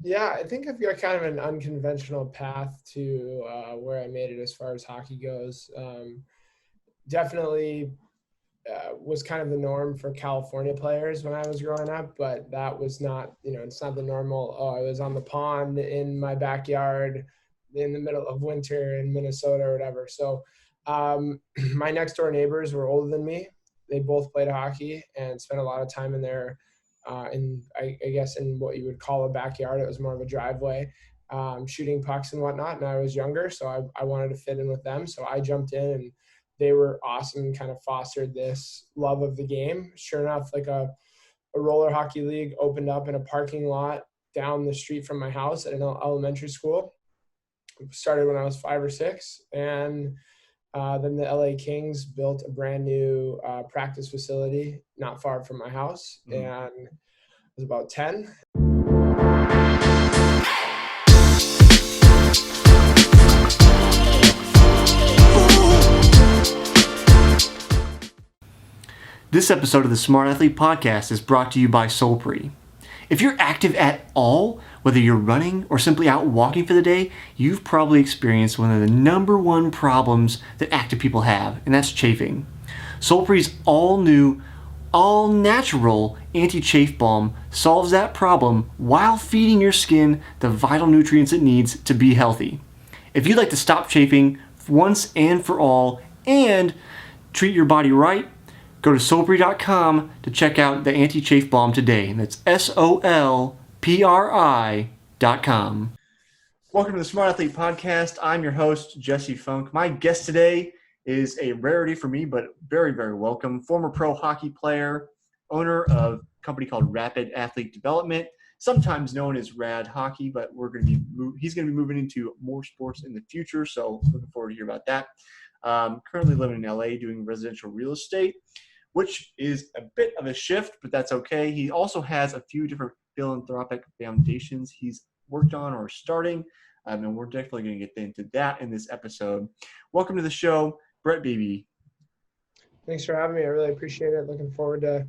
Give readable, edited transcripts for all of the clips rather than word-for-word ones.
Yeah, I think I've got kind of an unconventional path to where I made it as far as hockey goes. Definitely was kind of the norm for California players when I was growing up, but that was not, it's not the normal. Oh, I was on the pond in my backyard in the middle of winter in Minnesota or whatever. So my next door neighbors were older than me. They both played hockey and spent a lot of time in there. I guess in what you would call a backyard, it was more of a driveway, shooting pucks and whatnot. And I was younger, so I wanted to fit in with them. So I jumped in and they were awesome and kind of fostered this love of the game. Sure enough, like a roller hockey league opened up in a parking lot down the street from my house at an elementary school. It started when I was 5 or 6. And then the LA Kings built a brand new practice facility not far from my house. And I was about 10. This episode of the Smart Athlete Podcast is brought to you by Solpre. If you're active at all, whether you're running or simply out walking for the day, you've probably experienced one of the number one problems that active people have, and that's chafing. Solpre's all-new, all-natural anti-chafe balm solves that problem while feeding your skin the vital nutrients it needs to be healthy. If you'd like to stop chafing once and for all and treat your body right, go to solpri.com to check out the anti-chafe balm today. And that's SOLPRI.com. Welcome to the Smart Athlete Podcast. I'm your host, Jesse Funk. My guest today is a rarity for me, but very, very welcome. Former pro hockey player, owner of a company called RAD Athlete Development, sometimes known as RAD Hockey, but he's going to be moving into more sports in the future, so looking forward to hear about that. Currently living in LA doing residential real estate, which is a bit of a shift, but that's okay. He also has a few different philanthropic foundations he's worked on or starting, and we're definitely going to get into that in this episode. Welcome to the show, Brett Beebe. Thanks for having me. I really appreciate it. Looking forward to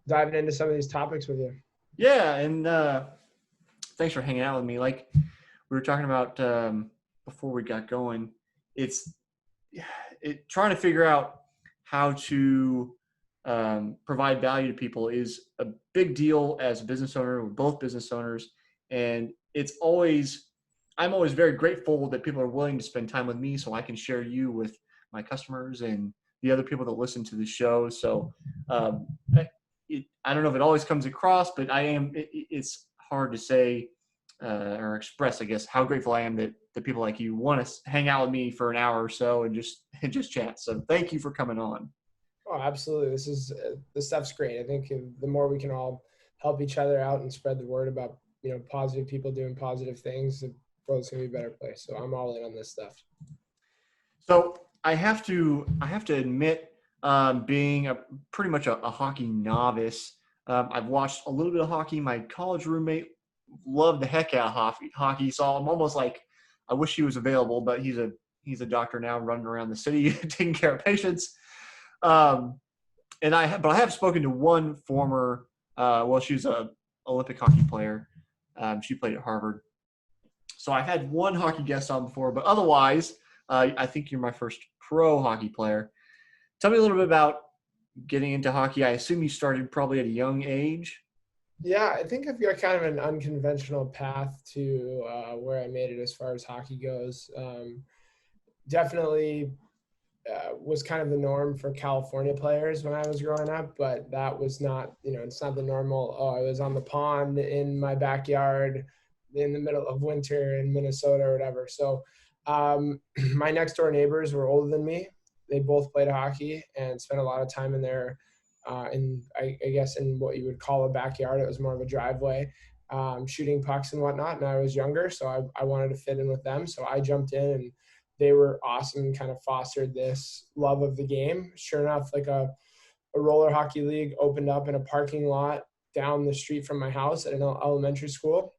diving into some of these topics with you. Yeah, and thanks for hanging out with me. Like we were talking about before we got going, it's trying to figure out how to provide value to people is a big deal as a business owner. We're both business owners, and I'm always very grateful that people are willing to spend time with me so I can share you with my customers and the other people that listen to the show. So I don't know if it always comes across, but it's hard to say or express, I guess, how grateful I am that the people like you want to hang out with me for an hour or so and just chat. So thank you for coming on. Oh, absolutely. This stuff's great. I think the more we can all help each other out and spread the word about, positive people doing positive things, the world's going to be a better place. So I'm all in on this stuff. So I have to admit, being pretty much a hockey novice, I've watched a little bit of hockey. My college roommate loved the heck out of hockey. So I'm almost like, I wish he was available, but he's a doctor now running around the city taking care of patients. But I have spoken to one former, she's a Olympic hockey player. She played at Harvard. So I've had one hockey guest on before, but otherwise, I think you're my first pro hockey player. Tell me a little bit about getting into hockey. I assume you started probably at a young age. Yeah, I think I've got kind of an unconventional path to where I made it as far as hockey goes. Definitely was kind of the norm for California players when I was growing up, but that was not, it's not the normal. Oh, I was on the pond in my backyard in the middle of winter in Minnesota or whatever. So my next door neighbors were older than me. They both played hockey and spent a lot of time in there. I guess in what you would call a backyard, it was more of a driveway, shooting pucks and whatnot. And I was younger, so I wanted to fit in with them. So I jumped in and they were awesome and kind of fostered this love of the game. Sure enough, like a roller hockey league opened up in a parking lot down the street from my house at an elementary school.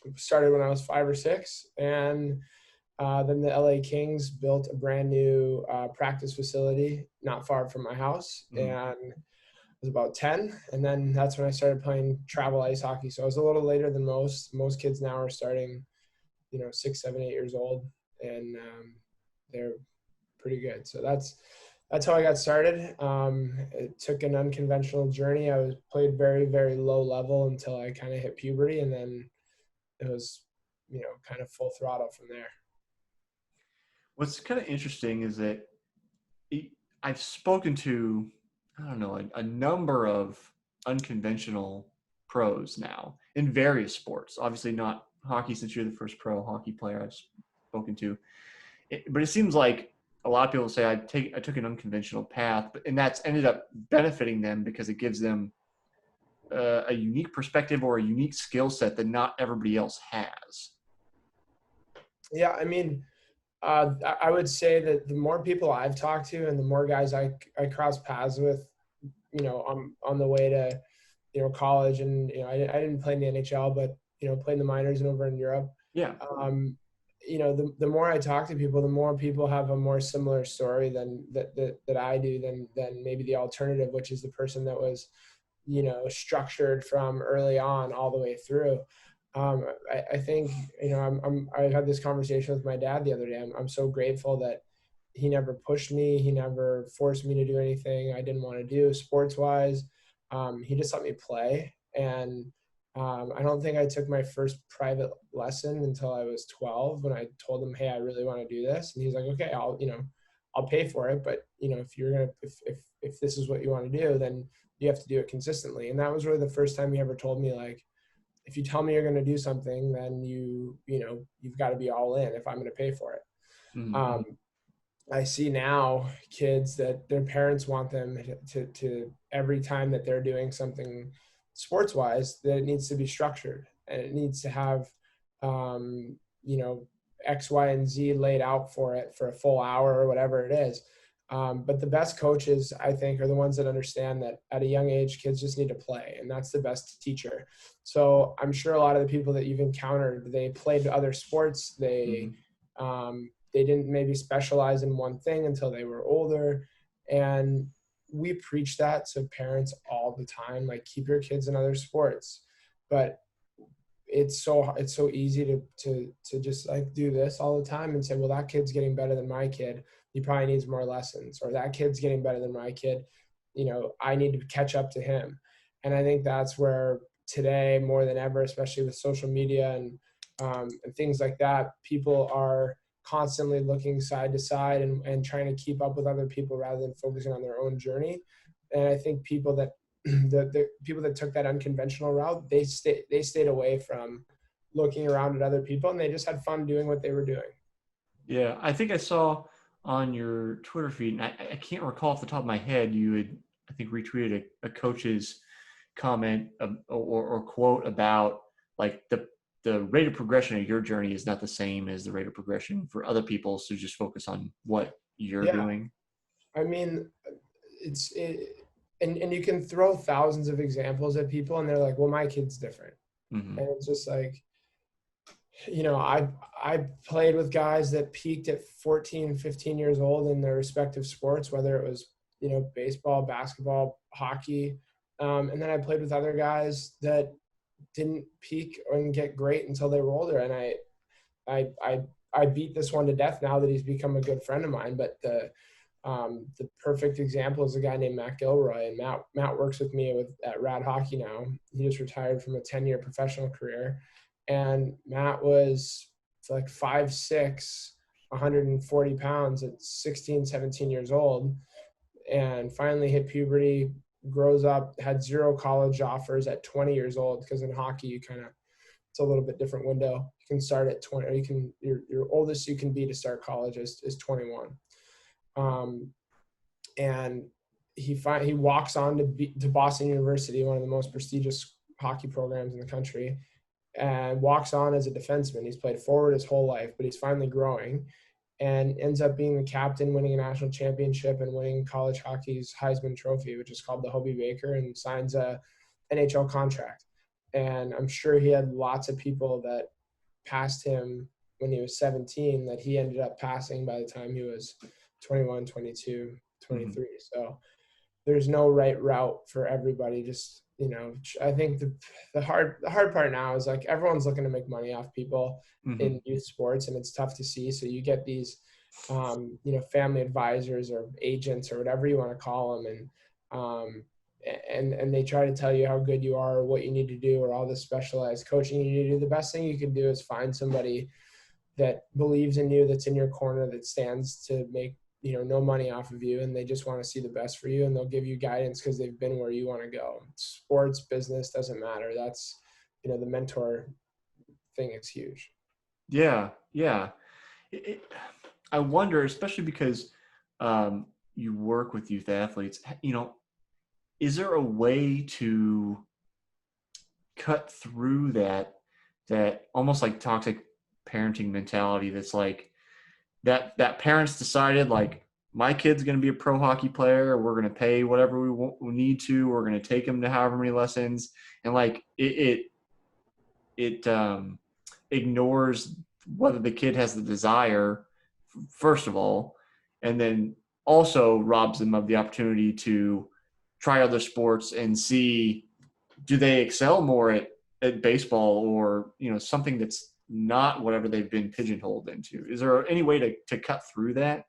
It started when I was 5 or 6. And then the LA Kings built a brand new practice facility not far from my house. And I was about 10. And then that's when I started playing travel ice hockey. So I was a little later than most. Most kids now are starting, 6, 7, 8 years old, and they're pretty good. So that's how I got started. It took an unconventional journey. I was played very, very low level until I kind of hit puberty, and then it was, kind of full throttle from there. What's kind of interesting is that I've spoken to, I don't know, a number of unconventional pros now in various sports. Obviously not hockey, since you're the first pro hockey player I've spoken to. But it seems like a lot of people say I took an unconventional path, and that's ended up benefiting them because it gives them a unique perspective or a unique skill set that not everybody else has. Yeah, I mean, I would say that the more people I've talked to and the more guys I cross paths with, on the way to, college, and I didn't play in the NHL, but played in the minors and over in Europe. Yeah. The more I talk to people, the more people have a more similar story than that I do than maybe the alternative, which is the person that was, structured from early on all the way through. I think, I had this conversation with my dad the other day. I'm so grateful that he never pushed me. He never forced me to do anything I didn't want to do sports wise. He just let me play. And I don't think I took my first private lesson until I was 12, when I told him, hey, I really want to do this. And he's like, okay, I'll pay for it. But, if this is what you want to do, then you have to do it consistently. And that was really the first time he ever told me, like, if you tell me you're going to do something, then you've got to be all in if I'm going to pay for it. Mm-hmm. I see now kids that their parents want them to every time that they're doing something sports wise, that it needs to be structured, and it needs to have, X, Y, and Z laid out for it for a full hour or whatever it is. But the best coaches, I think, are the ones that understand that at a young age, kids just need to play, and that's the best teacher. So I'm sure a lot of the people that you've encountered, they played other sports. They didn't maybe specialize in one thing until they were older. And we preach that to parents all the time, like, keep your kids in other sports. But it's so easy to just like do this all the time and say, well, that kid's getting better than my kid, he probably needs more lessons. Or that kid's getting better than my kid, I need to catch up to him. And I think that's where today, more than ever, especially with social media and things like that, people are constantly looking side to side and trying to keep up with other people rather than focusing on their own journey. And I think people that the people that took that unconventional route, they stayed away from looking around at other people, and they just had fun doing what they were doing. Yeah, I think I saw on your Twitter feed, and I can't recall off the top of my head, you had, I think, retweeted a coach's comment or quote about, like, the rate of progression of your journey is not the same as the rate of progression for other people, so just focus on what you're doing. I mean, and you can throw thousands of examples at people, and they're like, well, my kid's different. Mm-hmm. And it's just like, I played with guys that peaked at 14, 15 years old in their respective sports, whether it was, baseball, basketball, hockey. And then I played with other guys that didn't peak and get great until they were older. And I beat this one to death now that he's become a good friend of mine. But the perfect example is a guy named Matt Gilroy, and Matt works with me at RAD Hockey now. He just retired from a 10-year professional career, and Matt was like 5'6", 140 pounds at 16, 17 years old, and finally hit puberty, grows up, had 0 college offers at 20 years old, because in hockey it's a little bit different window. You can start at 20, or your oldest you can be to start college is 21. And he walks on to Boston University, one of the most prestigious hockey programs in the country, and walks on as a defenseman. He's played forward his whole life, but he's finally growing, and ends up being the captain, winning a national championship, and winning college hockey's Heisman Trophy, which is called the Hobie Baker, and signs a NHL contract. And I'm sure he had lots of people that passed him when he was 17 that he ended up passing by the time he was 21, 22, 23. Mm-hmm. So there's no right route for everybody. Just, I think the hard part now is like everyone's looking to make money off people Mm-hmm. in youth sports, and it's tough to see. So you get these, family advisors or agents or whatever you want to call them, and they try to tell you how good you are or what you need to do or all this specialized coaching you need to do. The best thing you can do is find somebody that believes in you, that's in your corner, that stands to make no money off of you, and they just want to see the best for you, and they'll give you guidance because they've been where you want to go. Sports, business, doesn't matter. That's the mentor thing is huge. Yeah, yeah. I wonder, especially because you work with youth athletes, is there a way to cut through that almost like toxic parenting mentality that's like that parents decided like my kid's going to be a pro hockey player, we're going to pay whatever we need to, we're going to take him to however many lessons, and like it ignores whether the kid has the desire, first of all, and then also robs them of the opportunity to try other sports and see, do they excel more at baseball or something that's not whatever they've been pigeonholed into. Is there any way to cut through that?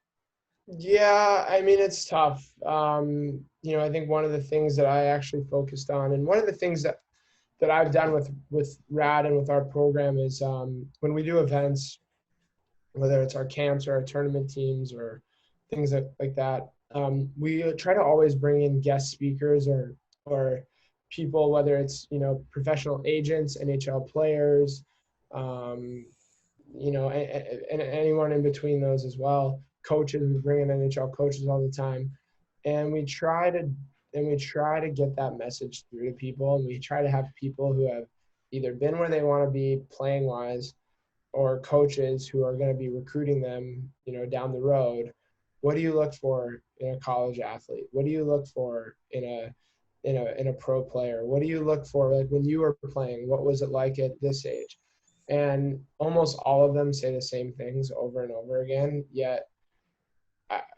Yeah, I mean, it's tough. I think one of the things that I actually focused on, and one of the things that I've done with RAD and with our program is, when we do events, whether it's our camps or our tournament teams or things like that, we try to always bring in guest speakers or people, whether it's professional agents, NHL players, um, and anyone in between those as well. Coaches, we bring in NHL coaches all the time, and we try to get that message through to people, and we try to have people who have either been where they want to be playing wise, or coaches who are going to be recruiting them, down the road. What do you look for in a college athlete? What do you look for in a pro player? What do you look for, like when you were playing? What was it like at this age? And almost all of them say the same things over and over again. Yet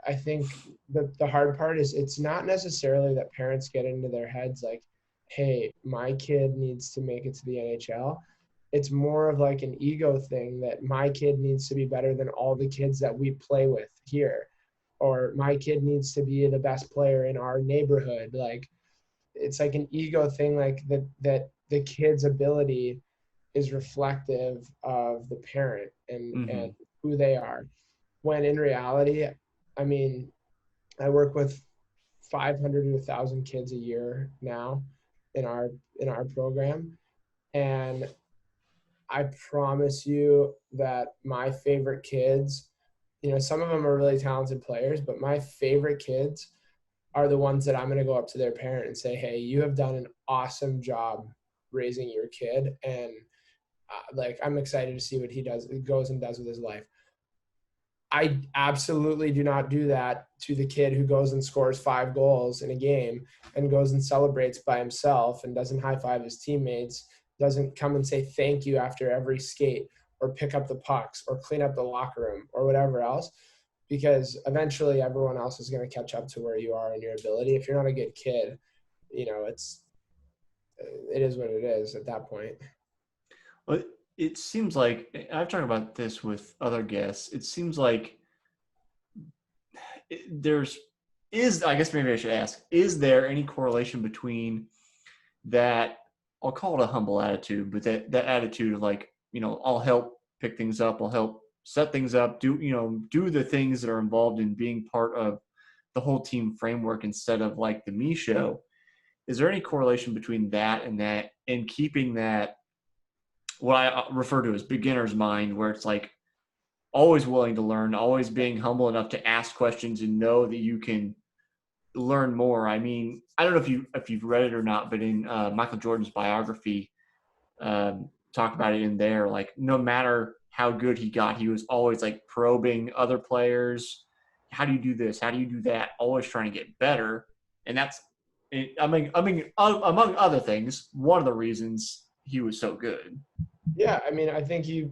I think the hard part is it's not necessarily that parents get into their heads like, hey, my kid needs to make it to the NHL. It's more of like an ego thing that my kid needs to be better than all the kids that we play with here, or my kid needs to be the best player in our neighborhood. Like, it's like an ego thing, like that the kid's ability is reflective of the parent and Mm-hmm. who they are. When in reality, I mean, I work with 500 to 1,000 kids a year now in our program, and I promise you that my favorite kids, some of them are really talented players, but my favorite kids are the ones that I'm going to go up to their parent and say, hey, you have done an awesome job raising your kid, and like, I'm excited to see what he goes and does with his life. I absolutely do not do that to the kid who goes and scores 5 goals in a game and goes and celebrates by himself and doesn't high five his teammates, doesn't come and say thank you after every skate or pick up the pucks or clean up the locker room or whatever else, because eventually everyone else is going to catch up to where you are in your ability. If you're not a good kid, it is what it is at that point. Well, it seems like I've talked about this with other guests. It seems like there's is I guess maybe I should ask: is there any correlation between that? I'll call it a humble attitude, but that attitude of like, I'll help pick things up, I'll help set things up, do the things that are involved in being part of the whole team framework instead of like the me show. Is there any correlation between that and keeping that, what I refer to as beginner's mind, where it's like always willing to learn, always being humble enough to ask questions and know that you can learn more? I mean, I don't know if you've read it or not, but in Michael Jordan's biography, talk about it in there. Like, no matter how good he got, he was always like probing other players. How do you do this? How do you do that? Always trying to get better, and that's, I mean, among other things, one of the reasons he was so good. Yeah, I mean, I think you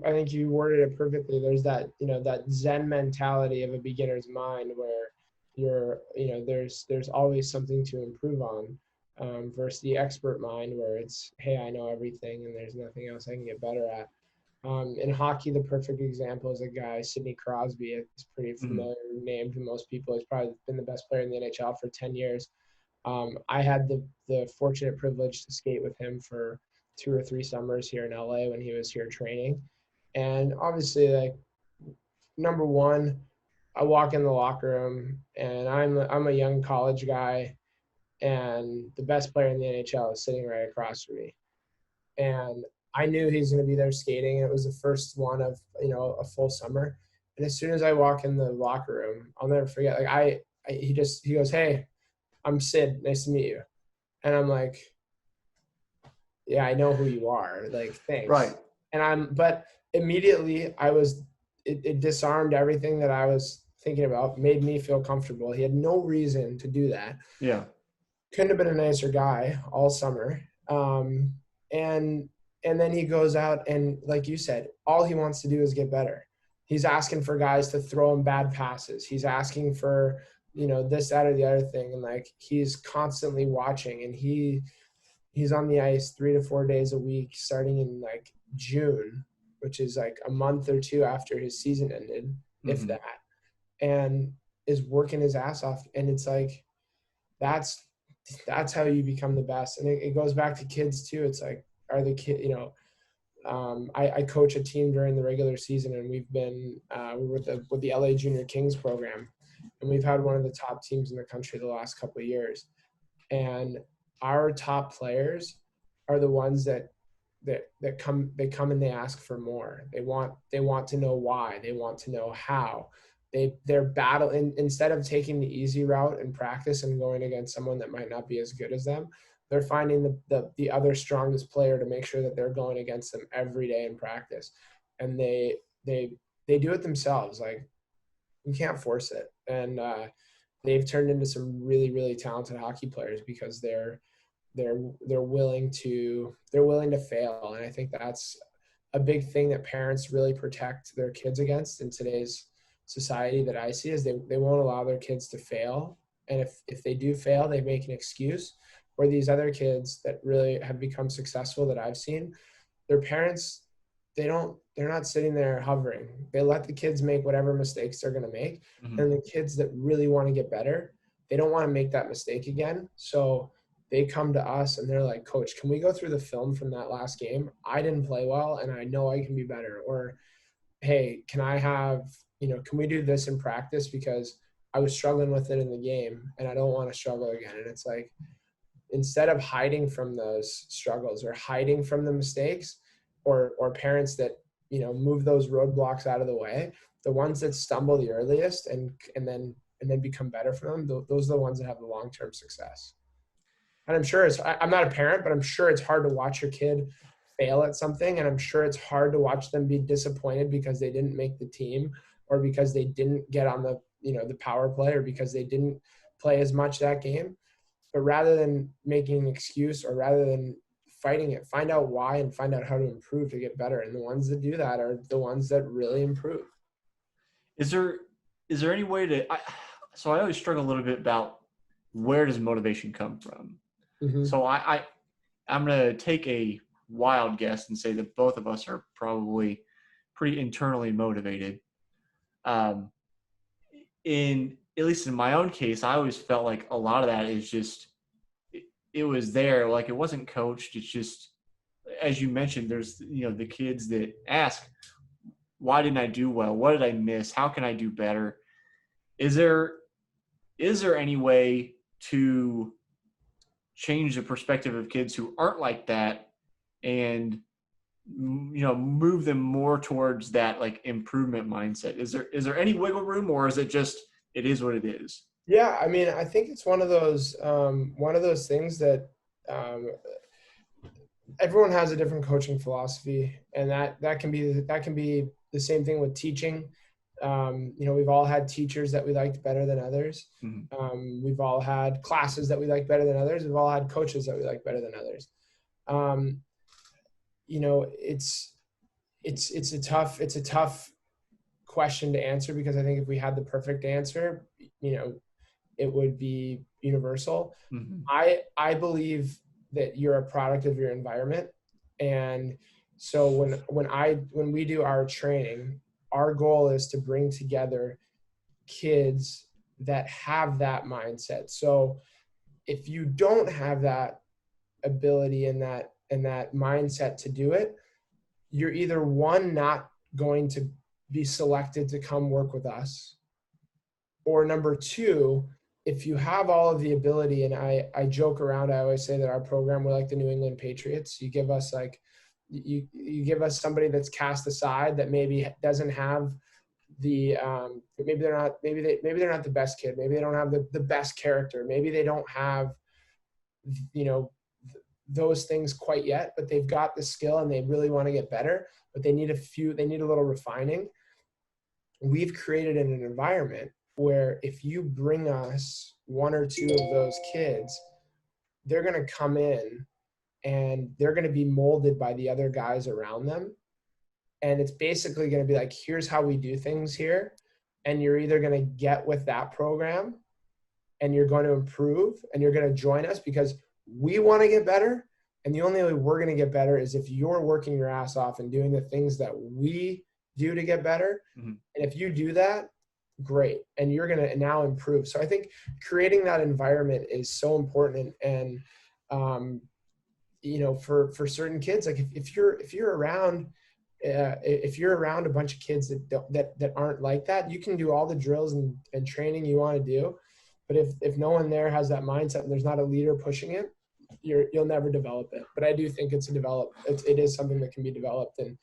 worded it perfectly. There's that, that Zen mentality of a beginner's mind where there's always something to improve on, versus the expert mind where it's, hey, I know everything and there's nothing else I can get better at. In hockey, the perfect example is a guy, Sidney Crosby. It's a pretty Mhm. familiar name to most people. He's probably been the best player in the NHL for 10 years. I had the fortunate privilege to skate with him for 2 or 3 summers here in LA when he was here training. And obviously, like, number one, I walk in the locker room and I'm a young college guy, and the best player in the NHL is sitting right across from me. And I knew he's going to be there skating. It was the first one of a full summer. And as soon as I walk in the locker room, I'll never forget. Like he goes, "Hey, I'm Sid. Nice to meet you." And I'm like, "Yeah, I know who you are. Like, Right. thanks." But immediately it disarmed everything that I was thinking about, made me feel comfortable. He had no reason to do that. Yeah. Couldn't have been a nicer guy all summer. And and then he goes out and, like you said, all he wants to do is get better. He's asking for guys to throw him bad passes. He's asking for, this, that, or the other thing. And like, he's constantly watching, and he's on the ice 3 to 4 days a week, starting in like June, which is like a month or two after his season ended, if Mhm. that, and is working his ass off. And it's like, that's how you become the best. And it goes back to kids too. It's like, are the kid, I coach a team during the regular season, and we're with the LA Junior Kings program, and we've had one of the top teams in the country the last couple of years. And our top players are the ones that come and they ask for more. They want to know why. They want to know how. They're battling, instead of taking the easy route in practice and going against someone that might not be as good as them. They're finding the other strongest player to make sure that they're going against them every day in practice. And they do it themselves. Like, you can't force it. And they've turned into some really, really talented hockey players because they're willing to fail. And I think that's a big thing that parents really protect their kids against in today's society that I see, is they won't allow their kids to fail. And if they do fail, they make an excuse. Or these other kids that really have become successful that I've seen, their parents, they're not sitting there hovering. They let the kids make whatever mistakes they're going to make. Mhm. And the kids that really want to get better, they don't want to make that mistake again. So they come to us and they're like, "Coach, can we go through the film from that last game? I didn't play well and I know I can be better." Or, "Hey, can I have, can we do this in practice, because I was struggling with it in the game and I don't want to struggle again." And it's like, instead of hiding from those struggles or hiding from the mistakes, or parents that, move those roadblocks out of the way, the ones that stumble the earliest and then become better from them, those are the ones that have the long-term success. And I'm sure I'm not a parent, but I'm sure it's hard to watch your kid fail at something. And I'm sure it's hard to watch them be disappointed because they didn't make the team, or because they didn't get on the power play, or because they didn't play as much that game. But rather than making an excuse, or rather than fighting it, find out why and find out how to improve to get better. And the ones that do that are the ones that really improve. Is there is there any way to? So I always struggle a little bit about where does motivation come from. Mm-hmm. So I'm gonna take a wild guess and say that both of us are probably pretty internally motivated. Um, in at least in my own case, I always felt like a lot of that is just it was there, like it wasn't coached. It's just as you mentioned, there's the kids that ask, why didn't I do well? What did I miss? How can I do better? Is there is there any way to change the perspective of kids who aren't like that and move them more towards that like improvement mindset? Is there any wiggle room, or is it just it is what it is? Yeah, I mean, I think it's one of those things that, um, everyone has a different coaching philosophy, and that can be the same thing with teaching. We've all had teachers that we liked better than others. Mhm. We've all had classes that we like better than others. We've all had coaches that we like better than others. Um, it's a tough question to answer, because I think if we had the perfect answer, you know, it would be universal. Mm-hmm. I believe that you're a product of your environment. And so when we do our training, our goal is to bring together kids that have that mindset. So if you don't have that ability and that mindset to do it, you're either one, not going to be selected to come work with us, or number two, if you have all of the ability, and I joke around, I always say that our program, we're like the New England Patriots. You give us like, you give us somebody that's cast aside that maybe doesn't have the maybe they're not the best kid, maybe they don't have the best character, maybe they don't have, you know, those things quite yet, but they've got the skill and they really want to get better, but they need a little refining. We've created an environment where if you bring us one or two of those kids, they're going to come in and they're going to be molded by the other guys around them. And it's basically going to be like, here's how we do things here. And you're either going to get with that program and you're going to improve and you're going to join us because we want to get better. And the only way we're going to get better is if you're working your ass off and doing the things that we do to get better. Mm-hmm. And if you do that, great. And you're going to now improve. So I think creating that environment is so important. And you know, for certain kids, like if you're around a bunch of kids that aren't like that, you can do all the drills and training you want to do. But if no one there has that mindset and there's not a leader pushing it, you'll never develop it. But I do think it is something that can be developed. And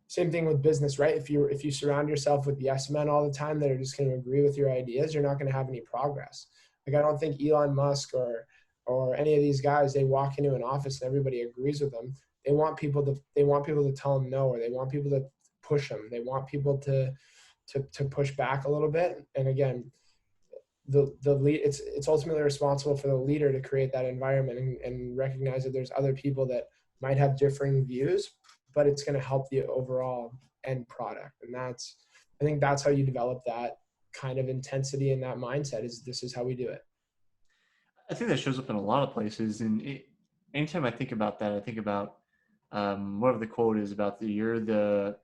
same thing with business, right? If you surround yourself with yes men all the time that are just going to agree with your ideas, you're not going to have any progress. Like I don't think Elon Musk or any of these guys, they walk into an office and everybody agrees with them. They want people to tell them no, or they want people to push them. They want people to push back a little bit. And again, the lead, it's ultimately responsible for the leader to create that environment and recognize that there's other people that might have differing views, but it's going to help the overall end product. And I think that's how you develop that kind of intensity and that mindset. This is how we do it. I think that shows up in a lot of places. And anytime I think about that, I think about whatever the quote is about you're the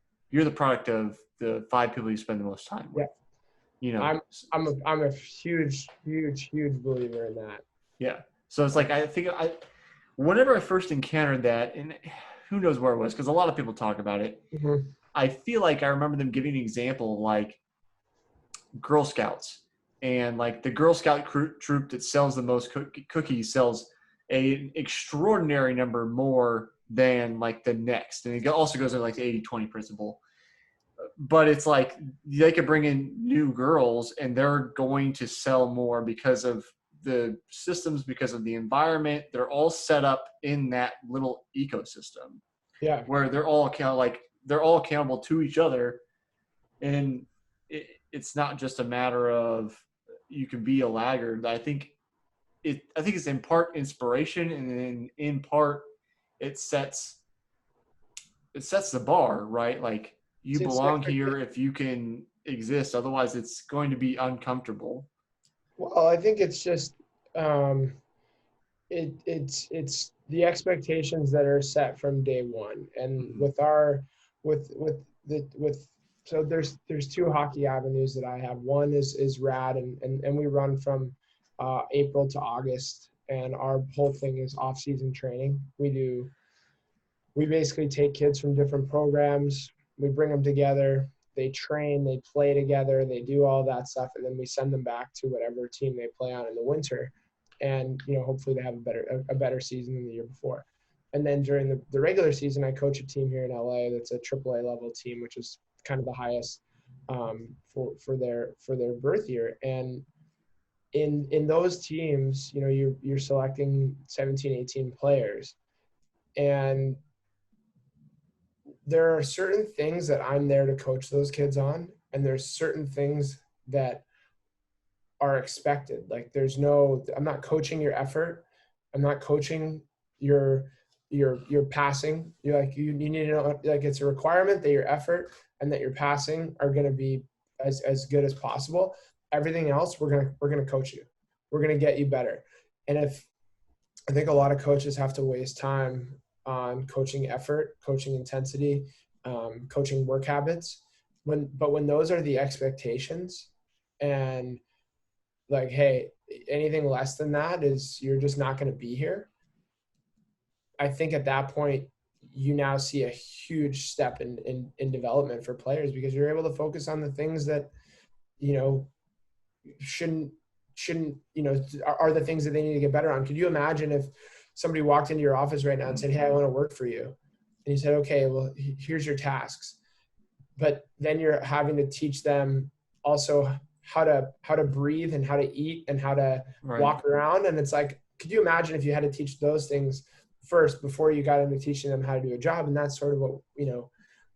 product of the 5 people you spend the most time with. Yeah. You know, I'm a huge believer in that. Yeah. So it's like, whenever I first encountered that, and who knows where it was, because a lot of people talk about it. Mm-hmm. I feel like I remember them giving an example of like Girl Scouts, and like the Girl Scout troop that sells the most cookies sells an extraordinary number more than like the next. And it also goes into like the 80-20 principle. But it's like they could bring in new girls and they're going to sell more because of the systems, because of the environment. They're all set up in that little ecosystem. Yeah. Where they're all accountable to each other. And it's not just a matter of you can be a laggard. I think it's in part inspiration, and in part it sets the bar, right? Like you belong here if you can exist. Otherwise, it's going to be uncomfortable. Well, I think it's just it's the expectations that are set from day one, and so there's 2 hockey avenues that I have. One is RAD, and we run from April to August, and our whole thing is off-season training. We basically take kids from different programs, we bring them together, they train, they play together, they do all that stuff, and then we send them back to whatever team they play on in the winter. And, you know, hopefully they have a better season than the year before. And then during the regular season, I coach a team here in LA that's a AAA level team, which is kind of the highest for their birth year. And in those teams, you know, you're selecting 17, 18 players. And there are certain things that I'm there to coach those kids on, and there's certain things that are expected. Like I'm not coaching your effort. I'm not coaching your passing. You need to know, like, it's a requirement that your effort and that your passing are going to be as good as possible. Everything else, we're going to coach you. we're going to get you better. And if I think a lot of coaches have to waste time on coaching effort, coaching intensity, coaching work habits. When those are the expectations, and like, hey, anything less than that is you're just not going to be here. I think at that point, you now see a huge step in development for players, because you're able to focus on the things that, shouldn't, are the things that they need to get better on. Could you imagine if somebody walked into your office right now and said, hey, I want to work for you. And you said, okay, well, here's your tasks. But then you're having to teach them also how to breathe and how to eat and how to walk around. And it's like, could you imagine if you had to teach those things first before you got into teaching them how to do a job? And that's sort of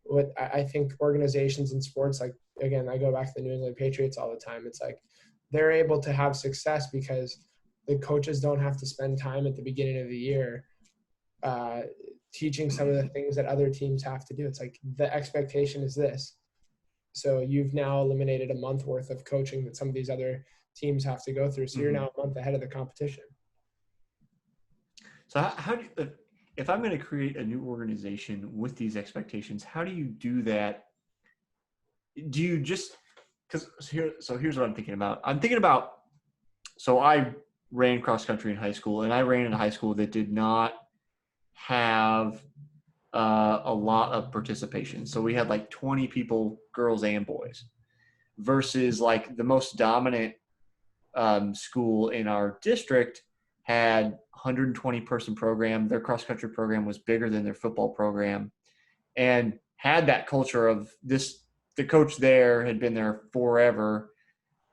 what I think organizations in sports, like, again, I go back to the New England Patriots all the time. It's like they're able to have success because the coaches don't have to spend time at the beginning of the year teaching some of the things that other teams have to do. It's like the expectation is this. So you've now eliminated a month worth of coaching that some of these other teams have to go through. So you're now a month ahead of the competition. So how do you, if I'm going to create a new organization with these expectations, how do you do that? Do you just, here's what I'm thinking about. So I ran cross country in high school, and I ran in a high school that did not have a lot of participation. So we had like 20 people, girls and boys, versus like the most dominant school in our district had 120 person program. Their cross country program was bigger than their football program, and had that culture of this. The coach there had been there forever.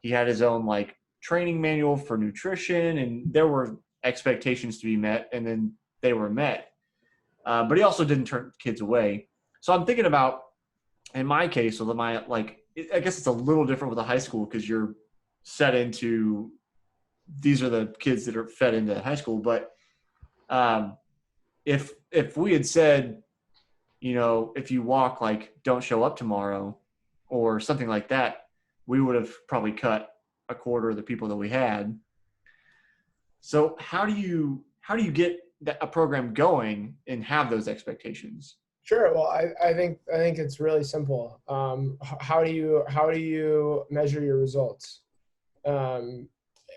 He had his own like training manual for nutrition, and there were expectations to be met, and then they were met. But he also didn't turn kids away. So I'm thinking about, in my case, I guess it's a little different with a high school because you're set into, these are the kids that are fed into high school. But if we had said, if you walk, like, don't show up tomorrow or something like that, we would have probably cut a quarter of the people that we had. So how do you get a program going and have those expectations? Sure. Well, I think it's really simple. How do you measure your results?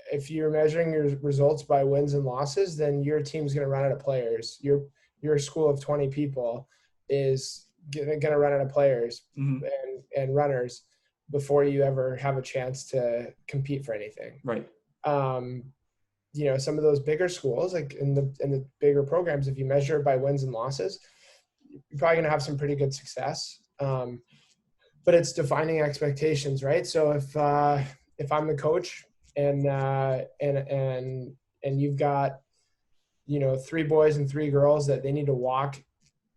If you're measuring your results by wins and losses, then your team's going to run out of players. Your school of 20 people is going to run out of players and runners before you ever have a chance to compete for anything. Right. Some of those bigger schools, like in the bigger programs, if you measure it by wins and losses, you're probably going to have some pretty good success. But it's defining expectations, right? So if I'm the coach and you've got, 3 boys and 3 girls that they need to walk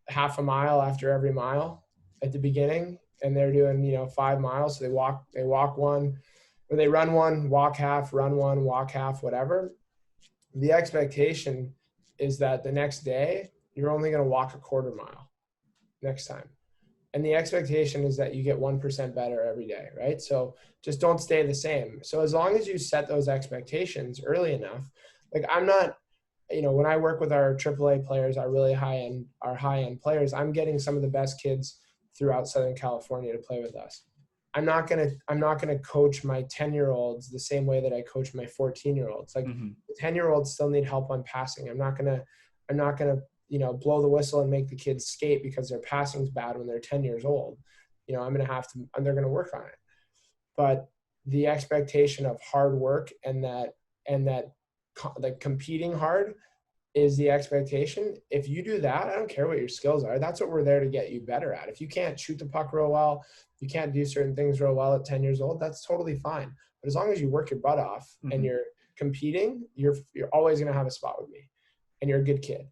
half a mile after every mile at the beginning, and they're doing, 5 miles. So they walk one, or they run one, walk half, run one, walk half, whatever. The expectation is that the next day you're only going to walk a quarter mile next time. And the expectation is that you get 1% better every day, right? So just don't stay the same. So as long as you set those expectations early enough, like I'm not, when I work with our AAA players, our really high-end players, I'm getting some of the best kids throughout Southern California to play with us. I'm not gonna coach my 10-year-olds the same way that I coach my 14-year-olds. Like the 10-year-olds still need help on passing. I'm not gonna blow the whistle and make the kids skate because their passing's bad when they're 10 years old. I'm gonna have to, and they're gonna work on it. But the expectation of hard work and that like competing hard is the expectation. If you do that, I don't care what your skills are. That's what we're there to get you better at. If you can't shoot the puck real well, you can't do certain things real well at 10 years old, that's totally fine. But as long as you work your butt off and you're competing, you're always going to have a spot with me, and you're a good kid.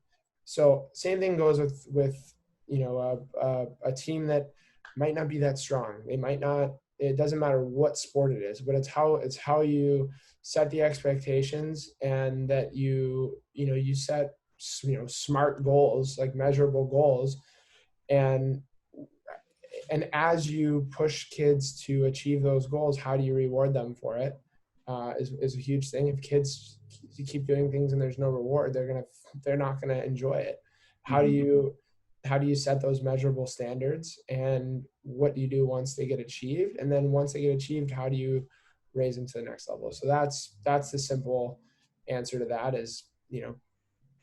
So same thing goes with a team that might not be that strong. They might not, it doesn't matter what sport it is, but it's how you set the expectations, and that you set smart goals, like measurable goals, and as you push kids to achieve those goals, how do you reward them for it? is a huge thing. If kids keep doing things and there's no reward, they're not gonna enjoy it. How do you set those measurable standards, and what do you do once they get achieved? And then once they get achieved, how do you raise them to the next level? So that's the simple answer to that is,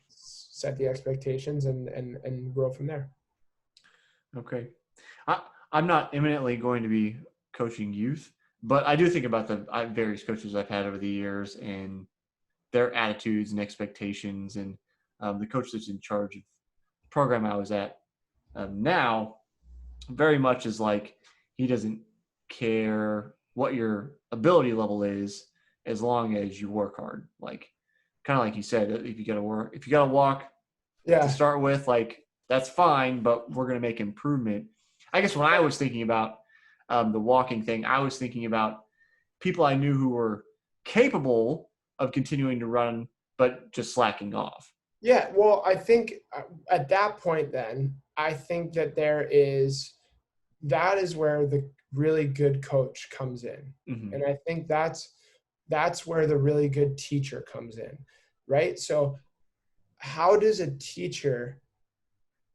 set the expectations and grow from there. Okay. I'm not imminently going to be coaching youth, but I do think about the various coaches I've had over the years and their attitudes and expectations, and the coach that's in charge of the program I was at now very much is like, he doesn't care what your ability level is as long as you work hard. Like, kind of like you said, if you got to walk to start with, like, that's fine, but we're going to make improvement. I guess when I was thinking about the walking thing, I was thinking about people I knew who were capable of continuing to run, but just slacking off. Yeah, well, I think at that point, then I think that that is where the really good coach comes in, and I think that's where the really good teacher comes in, right? So, how does a teacher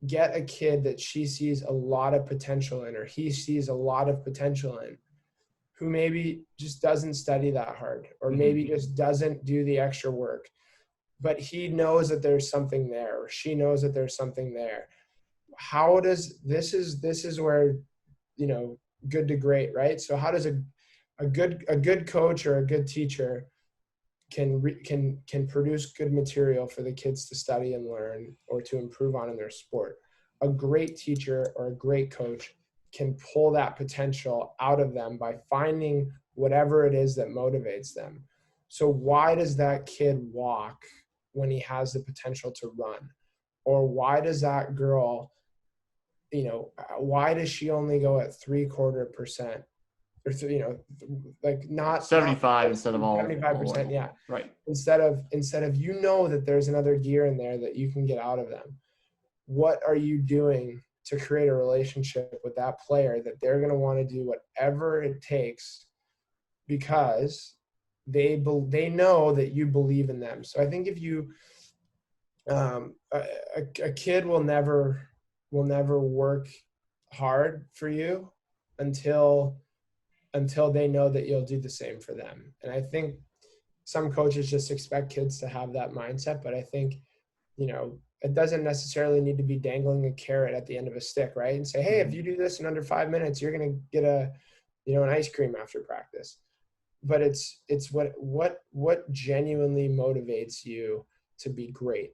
get a kid that she sees a lot of potential in, or he sees a lot of potential in, who maybe just doesn't study that hard, or maybe just doesn't do the extra work, but he knows that there's something there, or she knows that there's something there? How does this is where, good to great, right? So how does a good coach or a good teacher can produce good material for the kids to study and learn, or to improve on in their sport? A great teacher or a great coach can pull that potential out of them by finding whatever it is that motivates them. So why does that kid walk when he has the potential to run? Or why does that girl, why does she only go at 0.75%? Or, like not 75 instead of all 75%. Yeah. Right. Instead of, that there's another gear in there that you can get out of them. What are you doing to create a relationship with that player that they're going to want to do whatever it takes, because they know that you believe in them? So I think if you, a kid will never work hard for you until they know that you'll do the same for them. And I think some coaches just expect kids to have that mindset, but I think, it doesn't necessarily need to be dangling a carrot at the end of a stick, right? And say, hey, if you do this in under 5 minutes, you're going to get an ice cream after practice. But it's what genuinely motivates you to be great.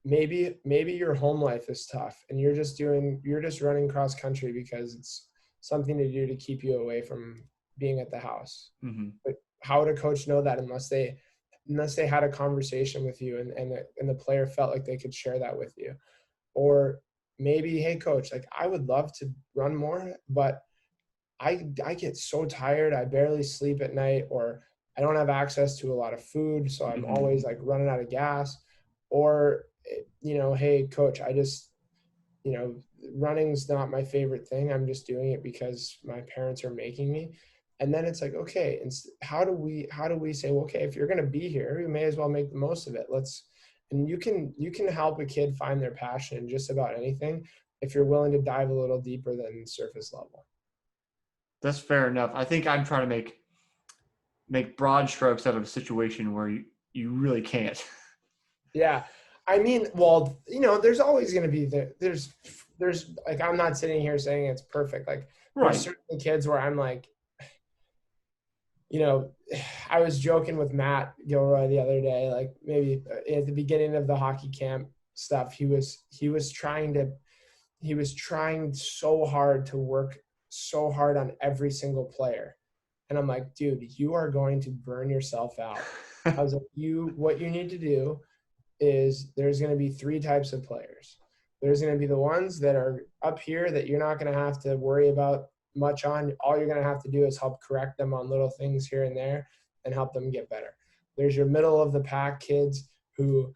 Maybe your home life is tough and you're just running cross country because it's something to do to keep you away from being at the house. But how would a coach know that unless they had a conversation with you and the player felt like they could share that with you? Or maybe, hey coach, like, I would love to run more, but I get so tired, I barely sleep at night, or I don't have access to a lot of food, so I'm always like running out of gas. Or, hey coach, I just, running's not my favorite thing. I'm just doing it because my parents are making me. And then it's like, okay, and how do we say, well, okay, if you're going to be here, you may as well make the most of it. And you can help a kid find their passion in just about anything if you're willing to dive a little deeper than surface level. That's fair enough. I think I'm trying to make broad strokes out of a situation where you really can't. Yeah. I mean, well, there's always going to be there's like, I'm not sitting here saying it's perfect. Like, there's certain kids where I'm like, I was joking with Matt Gilroy the other day, like maybe at the beginning of the hockey camp stuff, he was trying so hard to work so hard on every single player. And I'm like, dude, you are going to burn yourself out. I was like, what you need to do is, there's going to be 3 types of players. There's going to be the ones that are up here that you're not going to have to worry about much on. All you're going to have to do is help correct them on little things here and there and help them get better. There's your middle of the pack kids who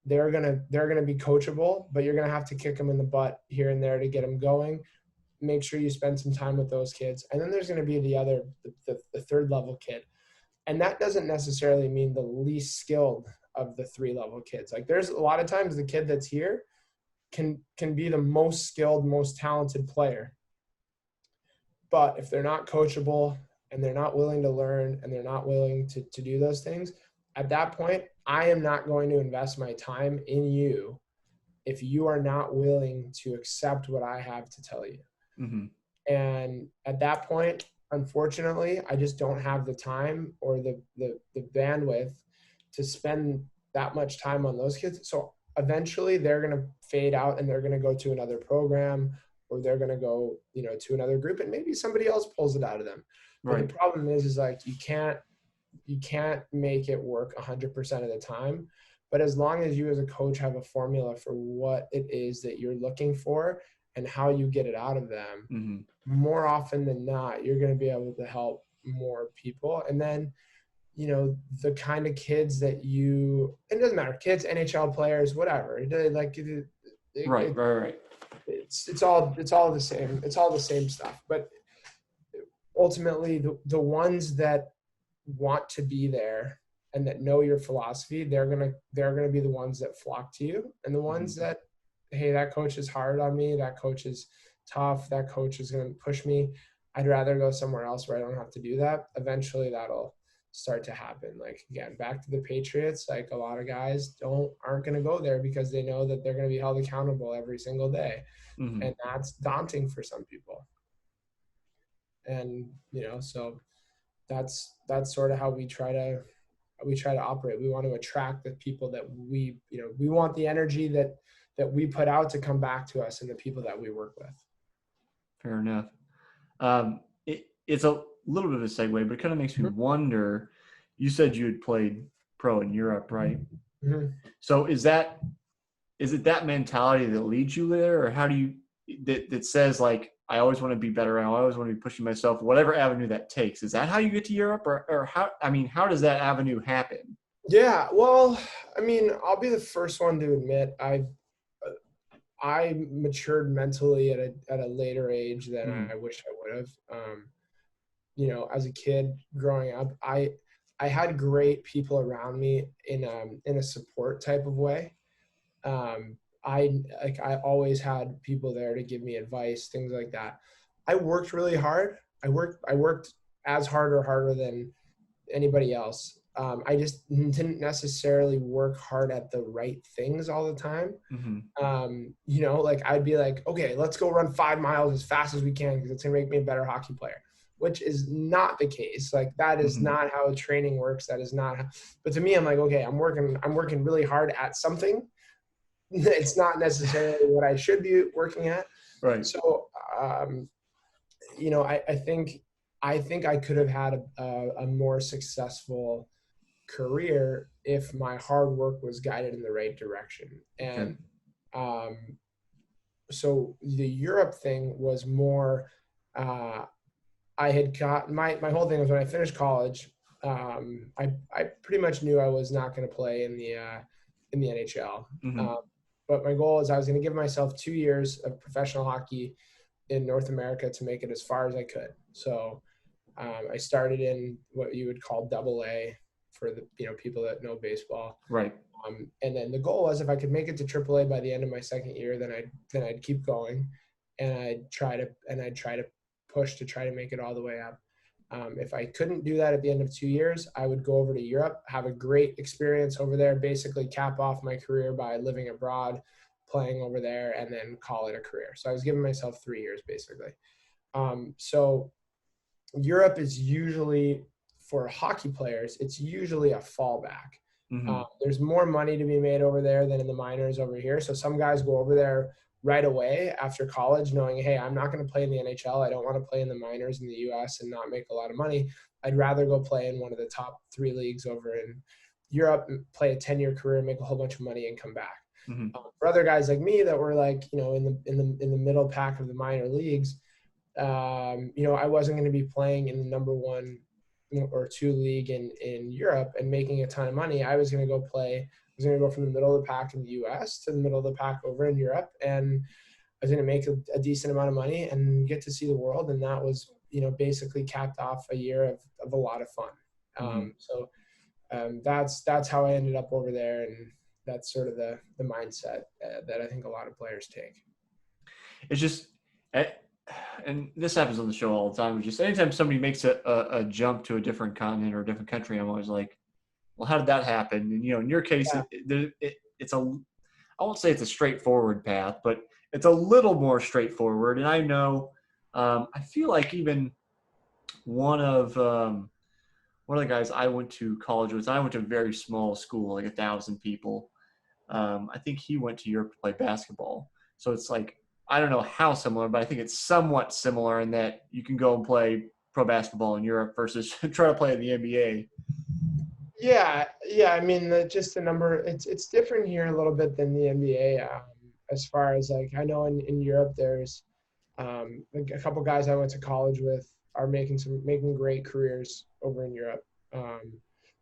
they're going to be coachable, but you're going to have to kick them in the butt here and there to get them going. Make sure you spend some time with those kids. And then there's going to be the 3rd level kid. And that doesn't necessarily mean the least skilled of the 3-level kids. Like there's a lot of times the kid that's here can be the most skilled, most talented player. But if they're not coachable and they're not willing to learn and they're not willing to do those things, at that point, I am not going to invest my time in you if you are not willing to accept what I have to tell you. Mm-hmm. And at that point, unfortunately, I just don't have the time or the bandwidth to spend that much time on those kids. So eventually they're going to fade out and they're going to go to another program, or they're going to go, to another group, and maybe somebody else pulls it out of them. But Right. the problem is like, you can't make it work 100% of the time. But as long as you as a coach have a formula for what it is that you're looking for and how you get it out of them, Mm-hmm. more often than not, you're going to be able to help more people. And then, the kind of kids that it doesn't matter, kids, NHL players, whatever. Right. It's all the same. It's all the same stuff. But ultimately, the ones that want to be there and that know your philosophy, they're gonna be the ones that flock to you. And the ones Mm-hmm. that, hey, that coach is hard on me, that coach is tough, that coach is gonna push me, I'd rather go somewhere else where I don't have to do that. Eventually that'll start to happen. Like, again, back to the Patriots, like a lot of guys aren't going to go there because they know that they're going to be held accountable every single day. Mm-hmm. And that's daunting for some people. And, so that's sort of how we try to operate. We want to attract the people that we want the energy that we put out to come back to us and the people that we work with. Fair enough. It's a little bit of a segue, but it kind of makes me wonder, you said you had played pro in Europe, right? Mm-hmm. So is it that mentality that leads you there, or how do you, that says like, I always want to be better, I always want to be pushing myself, whatever avenue that takes? Is that how you get to Europe, or how does that avenue happen? Yeah, well, I'll be the first one to admit I matured mentally at a later age than I wish I would have. As a kid growing up, I had great people around me in a support type of way. I always had people there to give me advice, things like that. I worked really hard. I worked as hard or harder than anybody else. I just didn't necessarily work hard at the right things all the time. Mm-hmm. Like I'd be like, okay, let's go run 5 miles as fast as we can because it's gonna make me a better hockey player, which is not the case. Like that is not how training works. That is not how, but to me, I'm like, okay, I'm working really hard at something. It's not necessarily what I should be working at. Right. So, I think I could have had a more successful career if my hard work was guided in the right direction. And so the Europe thing was more, I had got my whole thing was when I finished college, I pretty much knew I was not going to play in the NHL. Mm-hmm. But my goal is I was going to give myself 2 years of professional hockey in North America to make it as far as I could. So I started in what you would call AA for the people that know baseball. Right. And then the goal was if I could make it to AAA by the end of my second year, then I'd keep going, and I'd try to push to try to make it all the way up. If I couldn't do that at the end of 2 years, I would go over to Europe, have a great experience over there, basically cap off my career by living abroad, playing over there, and then call it a career. So I was giving myself 3 years basically. So Europe is usually, for hockey players, it's usually a fallback. Mm-hmm. There's more money to be made over there than in the minors over here. So some guys go over there right away after college knowing, hey, I'm not going to play in the NHL. I don't want to play in the minors in the US and not make a lot of money. I'd rather go play in one of the top 3 leagues over in Europe and play a 10-year career, make a whole bunch of money, and come back. Mm-hmm. For other guys like me that were like, in the middle pack of the minor leagues, I wasn't going to be playing in the number 1 or 2 league in Europe and making a ton of money. I was going to go from the middle of the pack in the US to the middle of the pack over in Europe, and I was going to make a decent amount of money and get to see the world. And that was, basically capped off a year of a lot of fun. Mhm. That's how I ended up over there, and that's sort of the mindset that I think a lot of players take. It's just, eh, and this happens on the show all the time. It's just anytime somebody makes a jump to a different continent or a different country, I'm always like, well, how did that happen? And in your case, Yeah, it's I won't say it's a straightforward path, but it's a little more straightforward. And I know, I feel like even one of um, one of the guys I went to college with, I went to a very small school, like 1,000 people. I think he went to Europe to play basketball. So it's like, I don't know how similar, but I think it's somewhat similar in that you can go and play pro basketball in Europe versus try to play in the NBA. yeah. I mean, just the number. It's different here a little bit than the NBA. As far as like, I know in Europe, there's like a couple guys I went to college with are making great careers over in Europe. Um,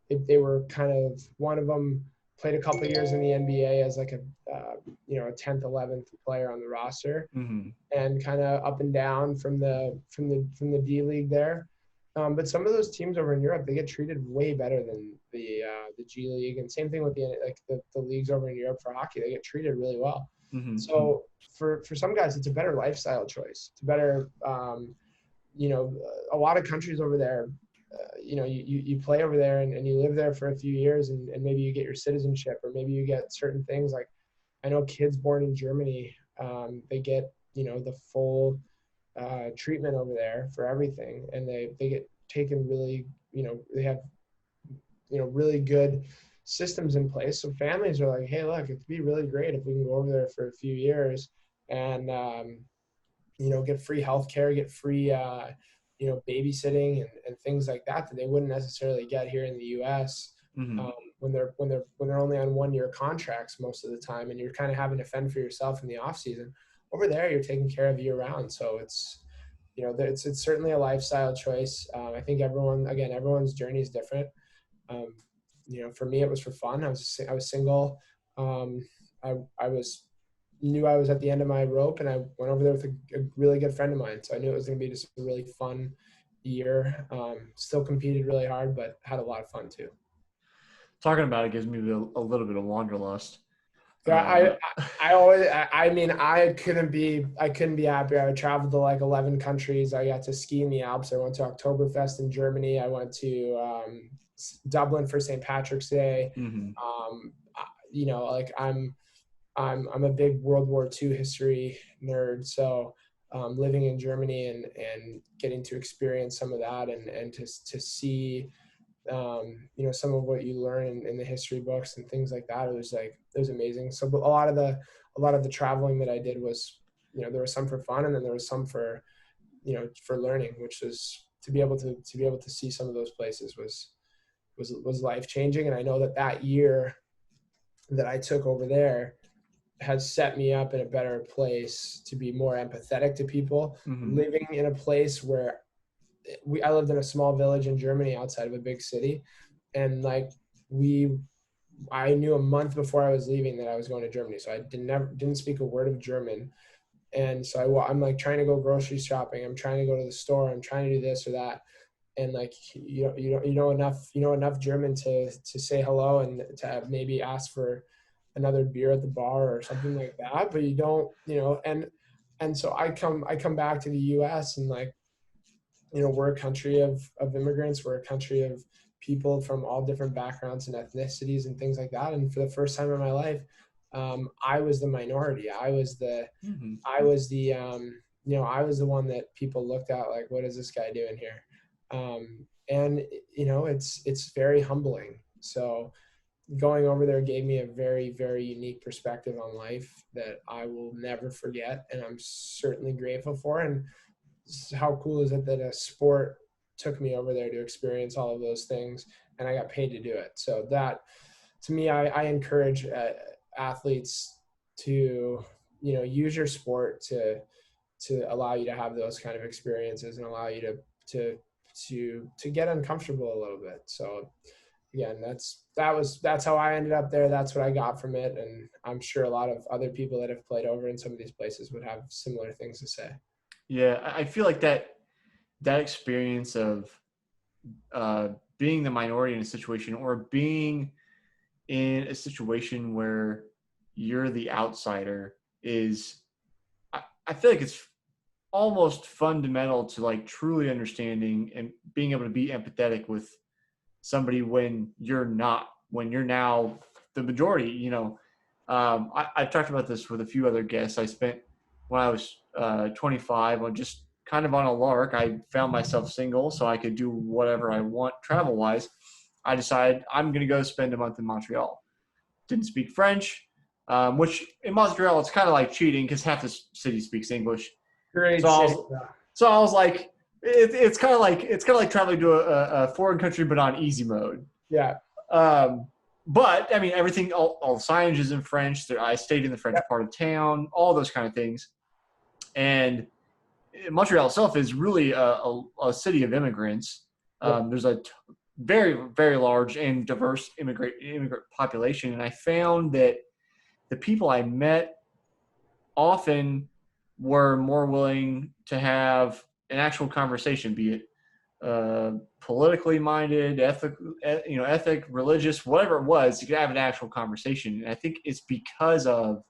they were kind of, one of them played a couple of years in the NBA as like a 10th, 11th player on the roster, Mm-hmm. and kind of up and down from the D League there. But some of those teams over in Europe, they get treated way better than the G League, and same thing with the leagues over in Europe for hockey. They get treated really well. Mm-hmm. So for some guys, it's a better lifestyle choice. It's a better, a lot of countries over there. You play over there, and you live there for a few years, and maybe you get your citizenship, or maybe you get certain things. Like, I know kids born in Germany, they get the full treatment over there for everything, and they get taken really, they have really good systems in place. So families are like, hey, look, it'd be really great if we can go over there for a few years and get free healthcare, get free babysitting and things like that they wouldn't necessarily get here in the U.S. Mm-hmm. When they're only on 1 year contracts most of the time, and you're kind of having to fend for yourself in the off season. Over there, you're taken care of year round, so it's certainly a lifestyle choice. I think everyone's journey is different. For me, it was for fun. I was single. Um, I knew I was at the end of my rope, and I went over there with a really good friend of mine. So I knew it was going to be just a really fun year. Still competed really hard, but had a lot of fun too. Talking about it gives me a little bit of wanderlust. Yeah, Uh, I mean, I couldn't be happier. I traveled to like 11 countries. I got to ski in the Alps. I went to Oktoberfest in Germany. I went to Dublin for St. Patrick's Day. mm-hmm. Like I'm a big World War II history nerd. So living in Germany and getting to experience some of that, and to see some of what you learn in the history books and things like that. It was amazing. So a lot of the traveling that I did was, there was some for fun, and then there was some for learning, which was to be able to see some of those places was life changing. And I know that year that I took over there has set me up in a better place to be more empathetic to people. Mm-hmm. Living in a place where I lived in a small village in Germany outside of a big city, and like I knew a month before I was leaving that I was going to Germany, so I didn't speak a word of German, and so I'm like trying to go grocery shopping, I'm trying to go to the store, I'm trying to do this or that, and like you know enough German to say hello and to maybe ask for another beer at the bar or something like that, but you don't, and so I come back to the U.S. and like, we're a country of immigrants. We're a country of people from all different backgrounds and ethnicities and things like that. And for the first time in my life, I was the minority. Mm-hmm. I was the one that people looked at like, what is this guy doing here? And it's very humbling. So going over there gave me a very, very unique perspective on life that I will never forget. And I'm certainly grateful for. And how cool is it that a sport took me over there to experience all of those things, and I got paid to do it? So that, to me, I encourage athletes to use your sport to allow you to have those kind of experiences and allow you to get uncomfortable a little bit. So again, that's how I ended up there. That's what I got from it, and I'm sure a lot of other people that have played over in some of these places would have similar things to say. Yeah, I feel like that experience of being the minority in a situation, or being in a situation where you're the outsider is, I feel like it's almost fundamental to like truly understanding and being able to be empathetic with somebody when you're not, when you're now the majority. I've talked about this with a few other guests. I spent, when I was 25, on just kind of on a lark, I found myself single so I could do whatever I want travel wise. I decided I'm going to go spend a month in Montreal. Didn't speak French, which in Montreal it's kind of like cheating because half the city speaks English. So Great I city. was, so I was like, it's kind of like traveling to a foreign country but on easy mode. Yeah. Um, but I mean, everything, all the signage is in French. I stayed in the French part of town, all those kind of things. And Montreal itself is really a city of immigrants. There's a very, very large and diverse immigrant population. And I found that the people I met often were more willing to have an actual conversation, be it politically minded, ethic, religious, whatever it was. You could have an actual conversation, and I think it's because of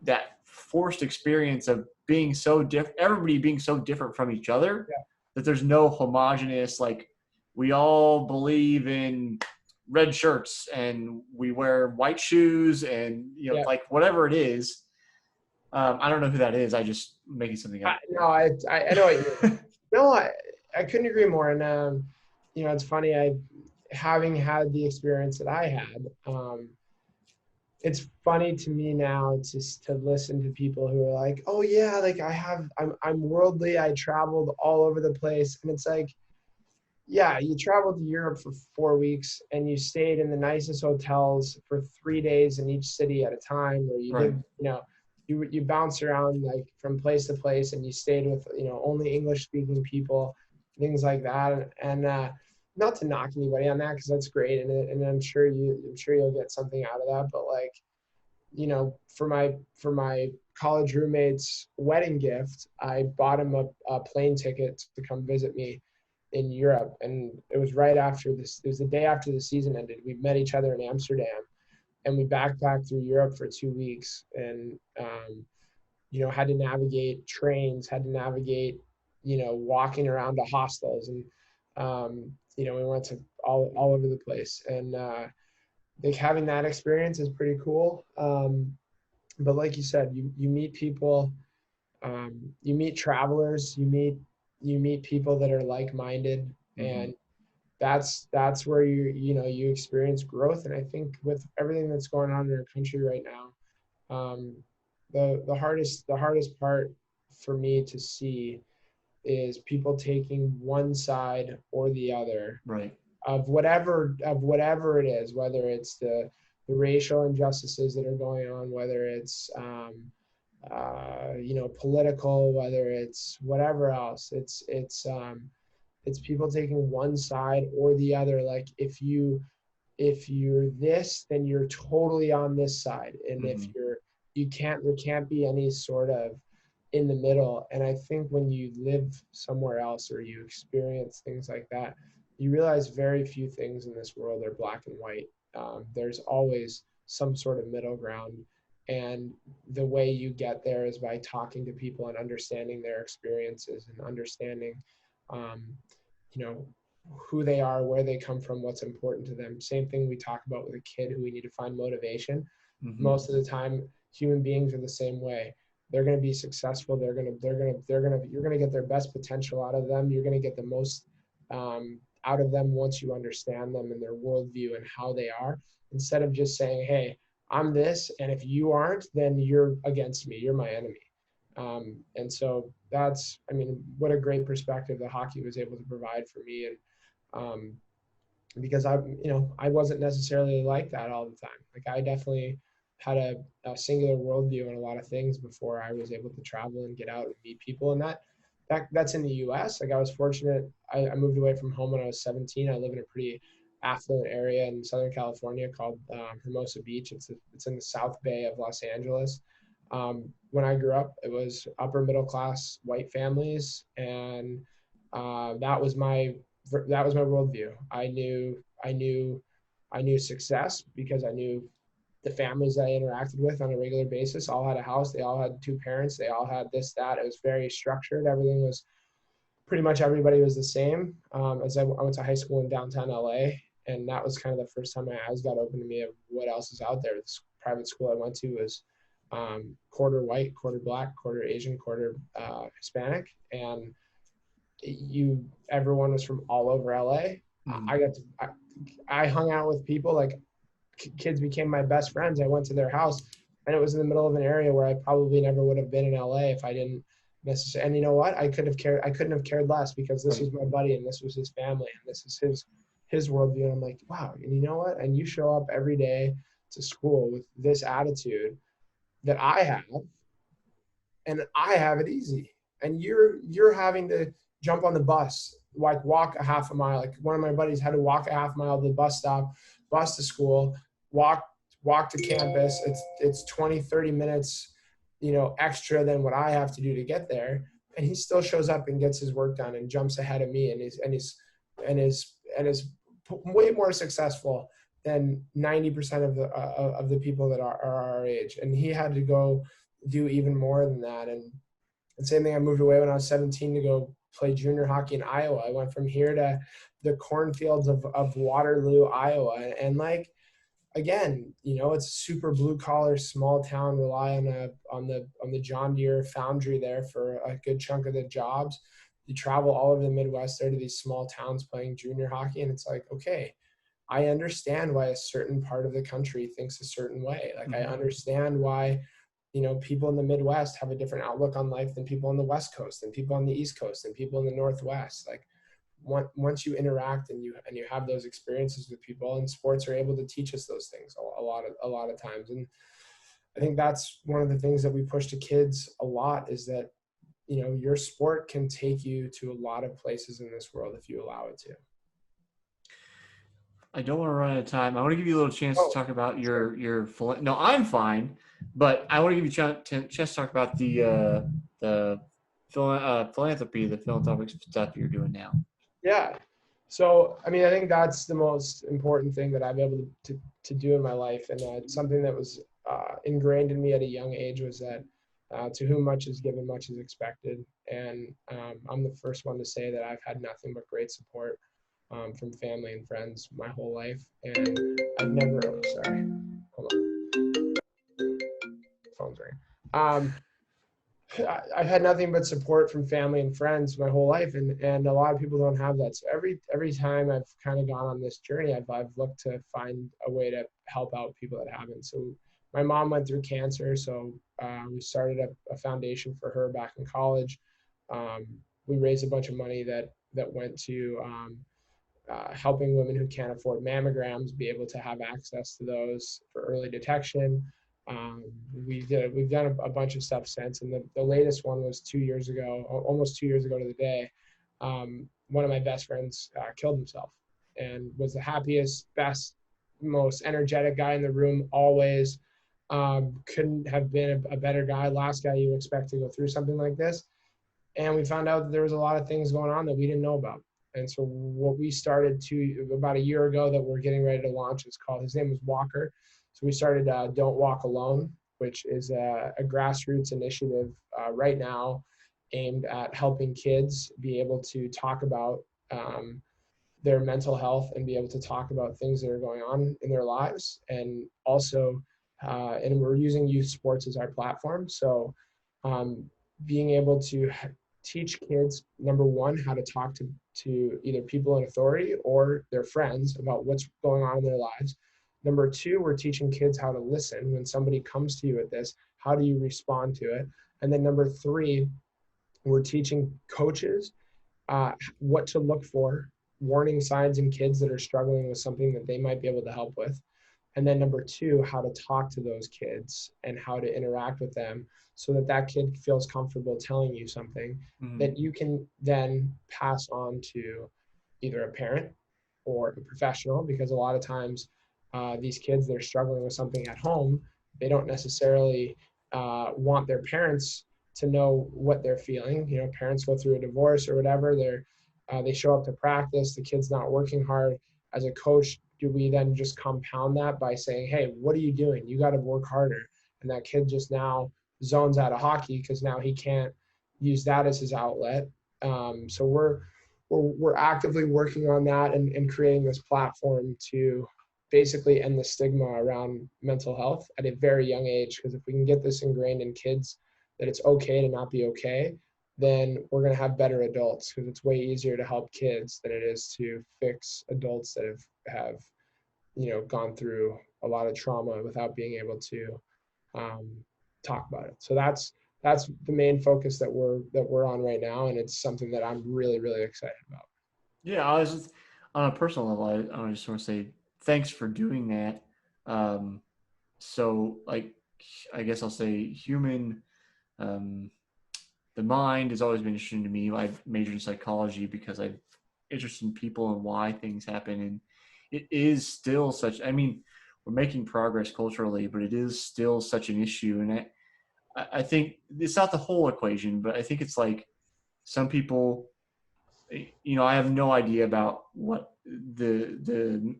that forced experience of being so different, everybody being so different from each other, that there's no homogenous, like, we all believe in red shirts and we wear white shoes and like whatever it is. I don't know who that is. I just making something up. No, I know what you mean. No, I couldn't agree more. And it's funny. Having had the experience that I had, it's funny to me now to listen to people who are like, oh yeah, like I'm worldly. I traveled all over the place, and it's like, yeah, you traveled to Europe for 4 weeks and you stayed in the nicest hotels for 3 days in each city at a time, where you did, you bounce around like from place to place, and you stayed with, only English speaking people, things like that. And not to knock anybody on that, because that's great. And I'm sure you'll get something out of that. But like, for my college roommate's wedding gift, I bought him a plane ticket to come visit me in Europe. And it was right after this, it was the day after the season ended. We met each other in Amsterdam, and we backpacked through Europe for 2 weeks, and, had to navigate trains, had to navigate, walking around to hostels. And, we went to all over the place. And I think having that experience is pretty cool. But like you said, you meet people, you meet travelers, you meet people that are like-minded, and that's where you experience growth. And I think with everything that's going on in our country right now, the hardest part for me to see is people taking one side or the other, Right. of whatever it is, whether it's the racial injustices that are going on, whether it's political, whether it's whatever else. It's people taking one side or the other. Like, if you're this, then you're totally on this side. And if there can't be any sort of in the middle. And I think when you live somewhere else, or you experience things like that, you realize very few things in this world are black and white. There's always some sort of middle ground. And the way you get there is by talking to people and understanding their experiences, and understanding, who they are, where they come from, what's important to them. Same thing we talk about with a kid who we need to find motivation. Most of the time, human beings are the same way. They're going to be successful. You're going to get their best potential out of them. You're going to get the most out of them once you understand them and their worldview and how they are, instead of just saying, hey, I'm this, and if you aren't, then you're against me, you're my enemy. And so what a great perspective that hockey was able to provide for me. And because I wasn't necessarily like that all the time. Like, I definitely had a singular worldview on a lot of things before I was able to travel and get out and meet people. And that's in the US. Like, I was fortunate. I moved away from home when I was 17. I live in a pretty affluent area in Southern California called Hermosa Beach. It's in the South Bay of Los Angeles. When I grew up, it was upper middle class white families, and that was my that was my worldview. I knew success because I knew the families that I interacted with on a regular basis all had a house. They all had two parents. They all had this, that. It was very structured. Everything was pretty much everybody was the same. As I went to high school in downtown LA, and that was kind of the first time my eyes got open to me of what else is out there. This private school I went to was quarter white, quarter black, quarter Asian, quarter Hispanic, and everyone was from all over LA. I hung out with people like kids became my best friends. I went to their house, and it was in the middle of an area where I probably never would have been in LA if I didn't necessarily. And you know what? I couldn't have cared less because this was my buddy and this was his family and this is his worldview. And I'm like, wow. And you know what? And you show up every day to school with this attitude that I have, and I have it easy. And you're having to jump on the bus, like walk a half a mile. Like one of my buddies had to walk a half mile to the bus stop, bus to school, walk to campus. It's 20, 30 minutes, extra than what I have to do to get there. And he still shows up and gets his work done and jumps ahead of me and is way more successful than 90% of the people that are our age. And he had to go do even more than that. And same thing, I moved away when I was 17 to go play junior hockey in Iowa. I went from here to the cornfields of Waterloo, Iowa. And like, again, it's a super blue collar, small town, rely on the John Deere foundry there for a good chunk of the jobs. You travel all over the Midwest there to these small towns playing junior hockey. And it's like, okay, I understand why a certain part of the country thinks a certain way. Like I understand why, people in the Midwest have a different outlook on life than people on the West Coast and people on the East Coast and people in the Northwest. Like once you interact and you have those experiences with people, and sports are able to teach us those things a lot of times. And I think that's one of the things that we push to kids a lot is that, your sport can take you to a lot of places in this world if you allow it to. I don't want to run out of time. I want to give you a little chance to talk about your. No, I'm fine, but I want to give you a chance to talk about the philanthropy, the philanthropic stuff you're doing now. Yeah. So, I think that's the most important thing that I've been able to do in my life. And something that was ingrained in me at a young age was that to whom much is given, much is expected. And I'm the first one to say that I've had nothing but great support from family and friends my whole life. And I've never, sorry, hold on. Phone's ringing. I've had nothing but support from family and friends my whole life, and a lot of people don't have that. So every time I've kind of gone on this journey, I've looked to find a way to help out people that haven't. So my mom went through cancer, so we started a foundation for her back in college. We raised a bunch of money that went to helping women who can't afford mammograms be able to have access to those for early detection. We've done a bunch of stuff since, and the latest one was 2 years ago, almost 2 years ago to the day. One of my best friends killed himself and was the happiest, best, most energetic guy in the room always. Couldn't have been a better guy, last guy you expect to go through something like this. And we found out that there was a lot of things going on that we didn't know about. And so what we started about a year ago that we're getting ready to launch is called, his name was Walker. So we started Don't Walk Alone, which is a grassroots initiative right now aimed at helping kids be able to talk about their mental health and be able to talk about things that are going on in their lives. And also, and we're using youth sports as our platform. So being able to teach kids, number one, how to talk to either people in authority or their friends about what's going on in their lives. Number two, we're teaching kids how to listen when somebody comes to you with this. How do you respond to it? And then number three, we're teaching coaches what to look for, warning signs in kids that are struggling with something that they might be able to help with. And then number two, how to talk to those kids and how to interact with them so that kid feels comfortable telling you something that you can then pass on to either a parent or a professional, because a lot of times these kids, they're struggling with something at home. They don't necessarily want their parents to know what they're feeling. Parents go through a divorce or whatever. they show up to practice, the kid's not working hard. As a coach, do we then just compound that by saying, hey, what are you doing? You got to work harder. And that kid just now zones out of hockey because now he can't use that as his outlet. So we're actively working on that and creating this platform to basically end the stigma around mental health at a very young age. Because if we can get this ingrained in kids that it's okay to not be okay, then we're going to have better adults, because it's way easier to help kids than it is to fix adults that have gone through a lot of trauma without being able to um, talk about it. So that's the main focus that we're on right now, and it's something that I'm really really excited about. Yeah, I was just, on a personal level, I just want to say thanks for doing that. Um, so, like, I guess I'll say human, um, the mind has always been interesting to me. I've majored in psychology because I'm interested in people and why things happen. And it is still such, I mean, we're making progress culturally, but it is still such an issue. And I think it's not the whole equation, but I think it's like some people, I have no idea about the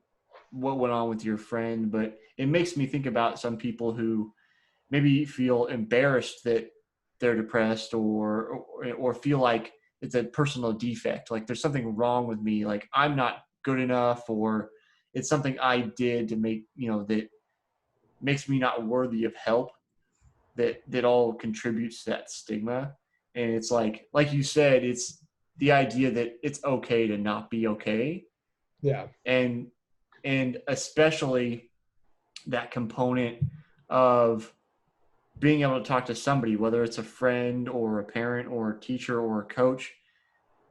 what went on with your friend, but it makes me think about some people who maybe feel embarrassed that they're depressed, or feel like it's a personal defect, like there's something wrong with me, like I'm not good enough, or it's something I did to make, that makes me not worthy of help, that all contributes to that stigma. And it's like you said, it's the idea that it's okay to not be okay. Yeah. And especially that component of being able to talk to somebody, whether it's a friend or a parent or a teacher or a coach,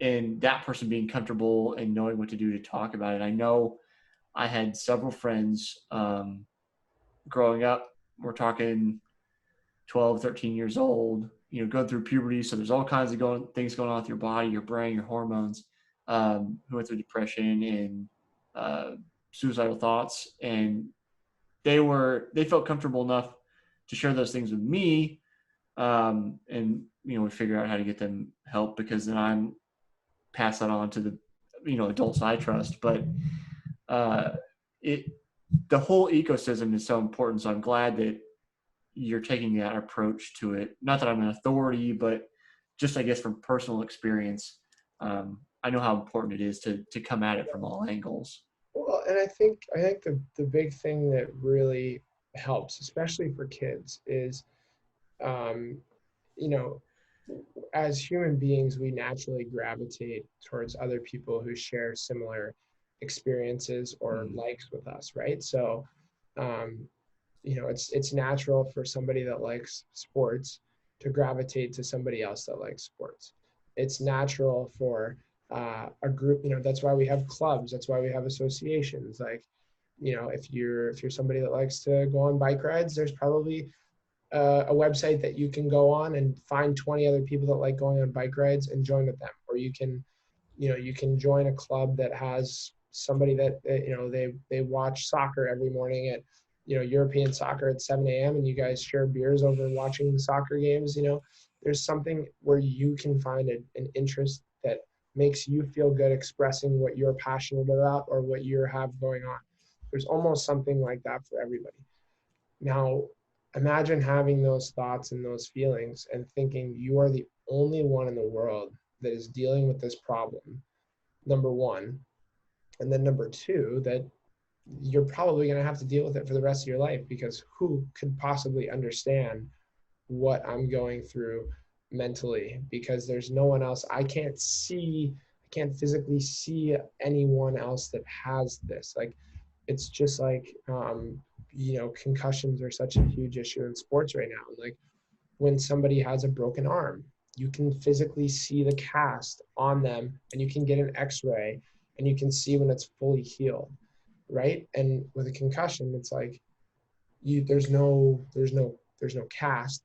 and that person being comfortable and knowing what to do to talk about it. I know I had several friends growing up. We're talking 12, 13 years old, going through puberty. So there's all kinds of things going on with your body, your brain, your hormones, who went through depression and suicidal thoughts. And they felt comfortable enough to share those things with me. And, we figure out how to get them help, because then I'm pass that on to the, adults I trust. But uh, it, the whole ecosystem is so important. So I'm glad that you're taking that approach to it. Not that I'm an authority, but just, I guess, from personal experience, I know how important it is to come at it from all angles. Well, and I think the big thing that really helps, especially for kids, is um, you know as human beings, we naturally gravitate towards other people who share similar experiences or Mm. likes with us, right? So, um, it's natural for somebody that likes sports to gravitate to somebody else that likes sports. It's natural for a group. That's why we have clubs. That's why we have associations. Like, if you're somebody that likes to go on bike rides, there's probably a website that you can go on and find 20 other people that like going on bike rides and join with them. Or you can join a club that has somebody that they watch soccer every morning at European soccer at 7 a.m. and you guys share beers over watching the soccer games. There's something where you can find an interest that makes you feel good expressing what you're passionate about or what you have going on. There's almost something like that for everybody. Now, imagine having those thoughts and those feelings and thinking you are the only one in the world that is dealing with this problem, number one. And then number two, that you're probably going to have to deal with it for the rest of your life, because who could possibly understand what I'm going through mentally? Because there's no one else. I can't physically see anyone else that has this. Like, it's just like concussions are such a huge issue in sports right now. Like, when somebody has a broken arm, you can physically see the cast on them and you can get an x-ray and you can see when it's fully healed, right? And with a concussion, it's like there's no cast,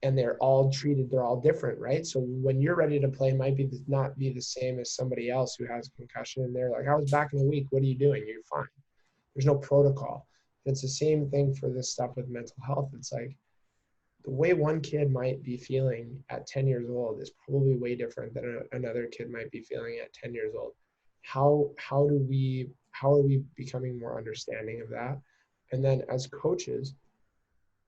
and they're all treated, they're all different, right? So when you're ready to play, might be not be the same as somebody else who has a concussion and they're like, I was back in a week, what are you doing? You're fine. There's no protocol. And it's the same thing for this stuff with mental health. It's like the way one kid might be feeling at 10 years old is probably way different than another kid might be feeling at 10 years old. How are we becoming more understanding of that? And then as coaches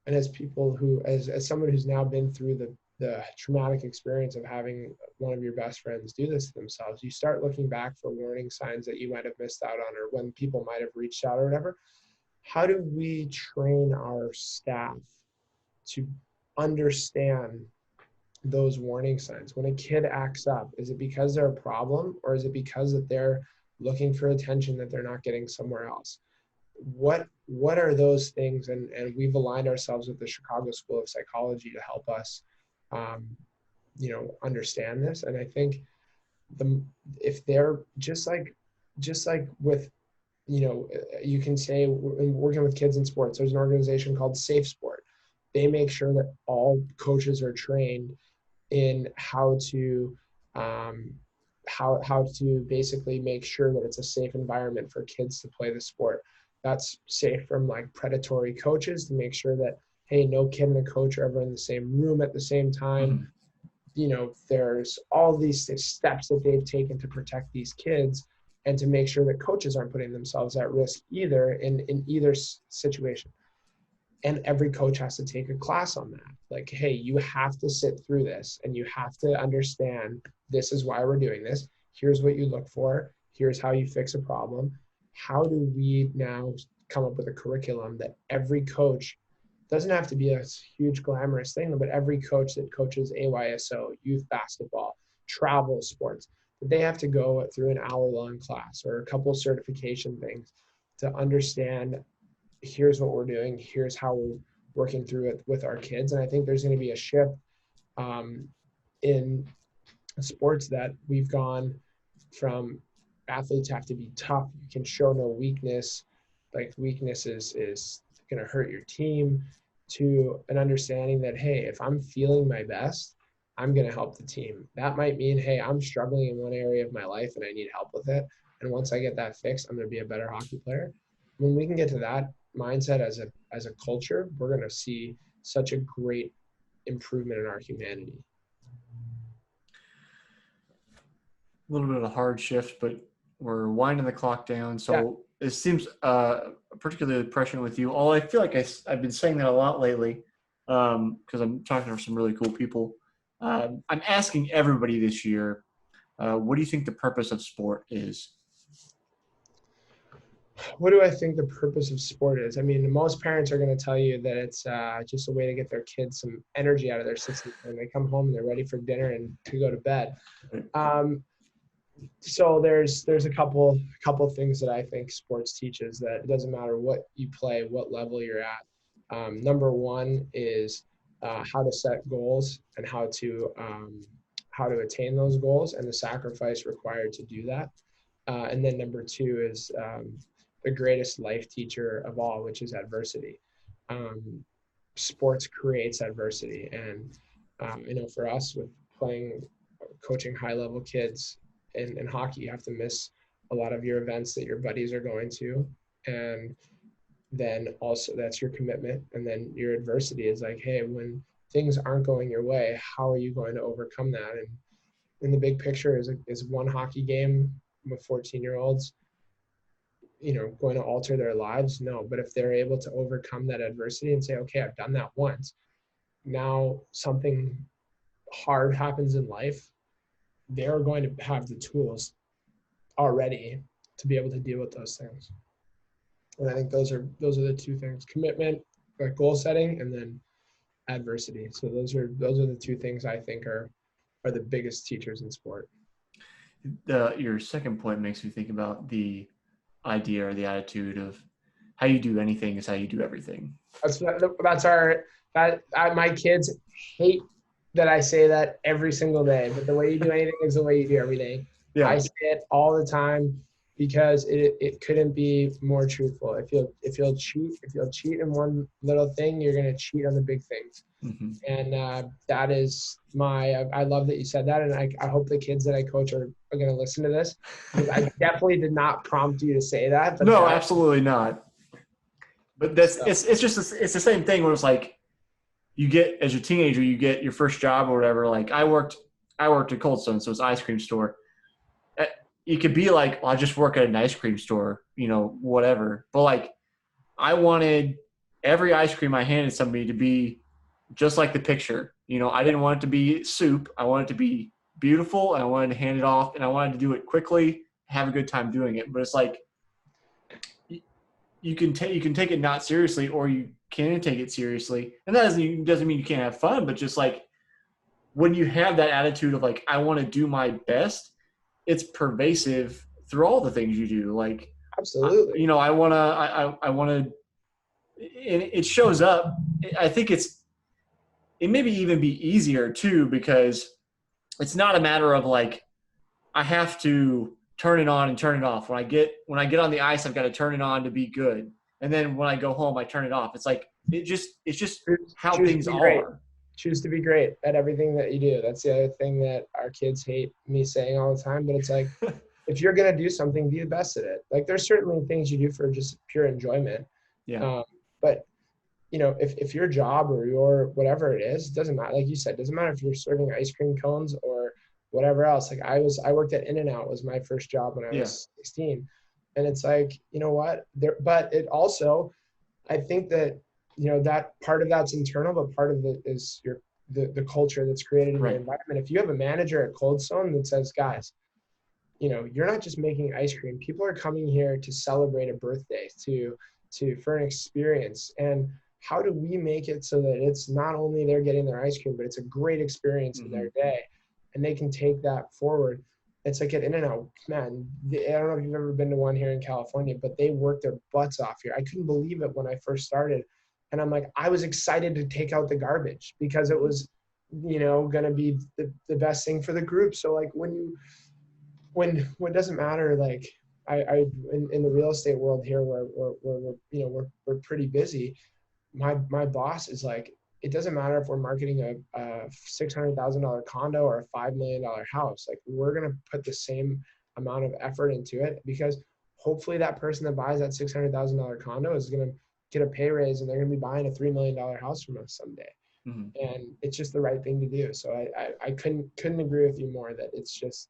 and as people who, as someone who's now been through the traumatic experience of having one of your best friends do this to themselves, you start looking back for warning signs that you might have missed out on, or when people might have reached out or whatever. How do we train our staff to understand those warning signs? When a kid acts up, is it because they're a problem, or is it because that they're looking for attention that they're not getting somewhere else? What are those things? And we've aligned ourselves with the Chicago School of Psychology to help us understand this. And I think if they're just like with, you can say, working with kids in sports, there's an organization called Safe Sport. They make sure that all coaches are trained in how to basically make sure that it's a safe environment for kids to play the sport. That's safe from like predatory coaches, to make sure that, hey, no kid and a coach are ever in the same room at the same time. There's all these steps that they've taken to protect these kids, and to make sure that coaches aren't putting themselves at risk either in either situation. And every coach has to take a class on that. Like, hey, you have to sit through this, and you have to understand this is why we're doing this. Here's what you look for. Here's how you fix a problem. How do we now come up with a curriculum that every coach, doesn't have to be a huge glamorous thing, but every coach that coaches AYSO, youth basketball, travel sports, that they have to go through an hour-long class or a couple certification things to understand, here's what we're doing, here's how we're working through it with our kids. And I think there's going to be a shift in sports, that we've gone from athletes have to be tough, you can show no weakness, like weakness is going to hurt your team, to an understanding that, hey, if I'm feeling my best, I'm going to help the team. That might mean, hey, I'm struggling in one area of my life and I need help with it. And once I get that fixed, I'm going to be a better hockey player. When we can get to that mindset as a culture, we're going to see such a great improvement in our humanity. A little bit of a hard shift, but we're winding the clock down. So It seems particularly prescient with you. I feel like I've been saying that a lot lately, because I'm talking to some really cool people. I'm asking everybody this year, what do you think the purpose of sport is? What do I think the purpose of sport is? I mean, most parents are going to tell you that it's just a way to get their kids some energy out of their system when they come home and they're ready for dinner and to go to bed. So there's a couple things that I think sports teaches, that it doesn't matter what you play, what level you're at. Number one is how to set goals and how to attain those goals, and the sacrifice required to do that. And then number two is the greatest life teacher of all, which is adversity. Sports creates adversity, and for us, with coaching high-level kids in hockey, you have to miss a lot of your events that your buddies are going to, and then also that's your commitment. And then your adversity is like, hey, when things aren't going your way, how are you going to overcome that? And in the big picture, is one hockey game with 14-year-olds going to alter their lives? No. But if they're able to overcome that adversity and say, okay, I've done that once, now something hard happens in life, they're going to have the tools already to be able to deal with those things. And I think those are the two things: commitment, like goal setting, and then adversity. So those are the two things I think are the biggest teachers in sport. Your second point makes me think about the idea or the attitude of how you do anything is how you do everything. My kids hate that I say that every single day, but the way you do anything is the way you do everything. Yeah. I say it all the time because it couldn't be more truthful. If you'll cheat in one little thing, you're going to cheat on the big things. Mm-hmm. And that is I love that you said that. And I hope the kids that I coach are going to listen to this. I definitely did not prompt you to say that. But no, absolutely not. But it's the same thing where it's like, you get as a teenager, you get your first job or whatever. Like I worked at Cold Stone, so it's an ice cream store. You could be like, well, I just work at an ice cream store, whatever. But like, I wanted every ice cream I handed somebody to be just like the picture. I didn't want it to be soup. I wanted it to be beautiful, and I wanted to hand it off, and I wanted to do it quickly, have a good time doing it. But it's like you can take it not seriously, or you can take it seriously, and that doesn't mean you can't have fun. But just like when you have that attitude of like, I want to do my best, it's pervasive through all the things you do. Like, Absolutely. I want to, and it shows up. I think it maybe even be easier too, because it's not a matter of like, I have to turn it on and turn it off. When I get on the ice, I've got to turn it on to be good. And then when I go home, I turn it off. It's like, it's just how things are. Choose to be great at everything that you do. That's the other thing that our kids hate me saying all the time, but it's like, if you're going to do something, be the best at it. Like there's certainly things you do for just pure enjoyment. Yeah. But if your job or your whatever it is, it doesn't matter. Like you said, it doesn't matter if you're serving ice cream cones or whatever else. Like I worked at In-N-Out, was my first job when I was 16. And it's like, you know what, but it also, I think that, that part of that's internal, but part of it is the culture that's created in your environment. If you have a manager at Cold Stone that says, guys, you're not just making ice cream. People are coming here to celebrate a birthday, for an experience. And how do we make it so that it's not only they're getting their ice cream, but it's a great experience in their day, and they can take that forward. It's like at In-N-Out, man, I don't know if you've ever been to one here in California, but they work their butts off here. I couldn't believe it when I first started. And I'm like, I was excited to take out the garbage because it was, going to be the best thing for the group. So like when it doesn't matter, like I in the real estate world here where we're pretty busy, my boss is like, it doesn't matter if we're marketing a $600,000 condo or a $5 million house. Like we're going to put the same amount of effort into it, because hopefully that person that buys that $600,000 condo is going to get a pay raise, and they're going to be buying a $3 million house from us someday. And it's just the right thing to do. So I couldn't agree with you more that it's just,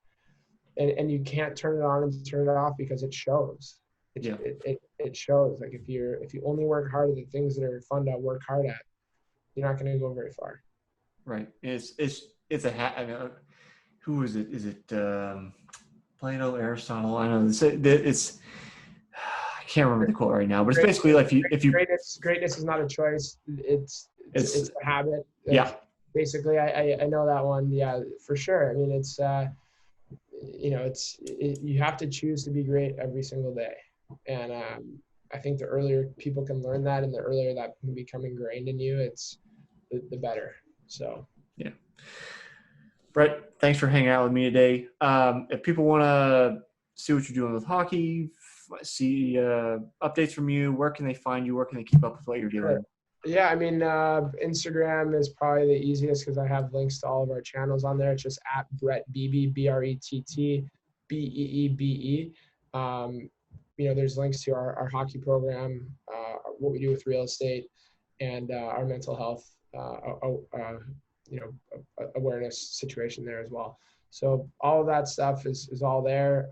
and you can't turn it on and turn it off, because it shows. It shows. Like if you only work hard at the things that are fun to work hard at, you're not going to go very far. Right. It's a hat. I mean, who is it? Is it Plato, Aristotle? I don't know. It's I can't remember the quote right now, but it's basically like if you greatness is not a choice. It's a habit. Yeah. Basically, I know that one. Yeah, for sure. I mean, it's you have to choose to be great every single day. And I think the earlier people can learn that, and the earlier that can become ingrained in you, it's the better. So, yeah. Brett, thanks for hanging out with me today. If people want to see what you're doing with hockey, see updates from you, where can they find you? Where can they keep up with what you're doing? Sure. Yeah, I mean, Instagram is probably the easiest, because I have links to all of our channels on there. It's just at Brett Beebe, BrettBeebe. There's links to our hockey program, what we do with real estate, and our mental health, awareness situation there as well. So all of that stuff is all there.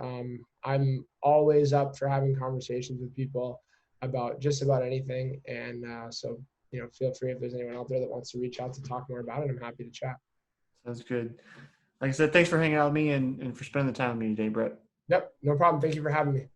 I'm always up for having conversations with people about just about anything. And so, feel free, if there's anyone out there that wants to reach out to talk more about it, I'm happy to chat. Sounds good. Like I said, thanks for hanging out with me and for spending the time with me today, Brett. Yep, no problem. Thank you for having me.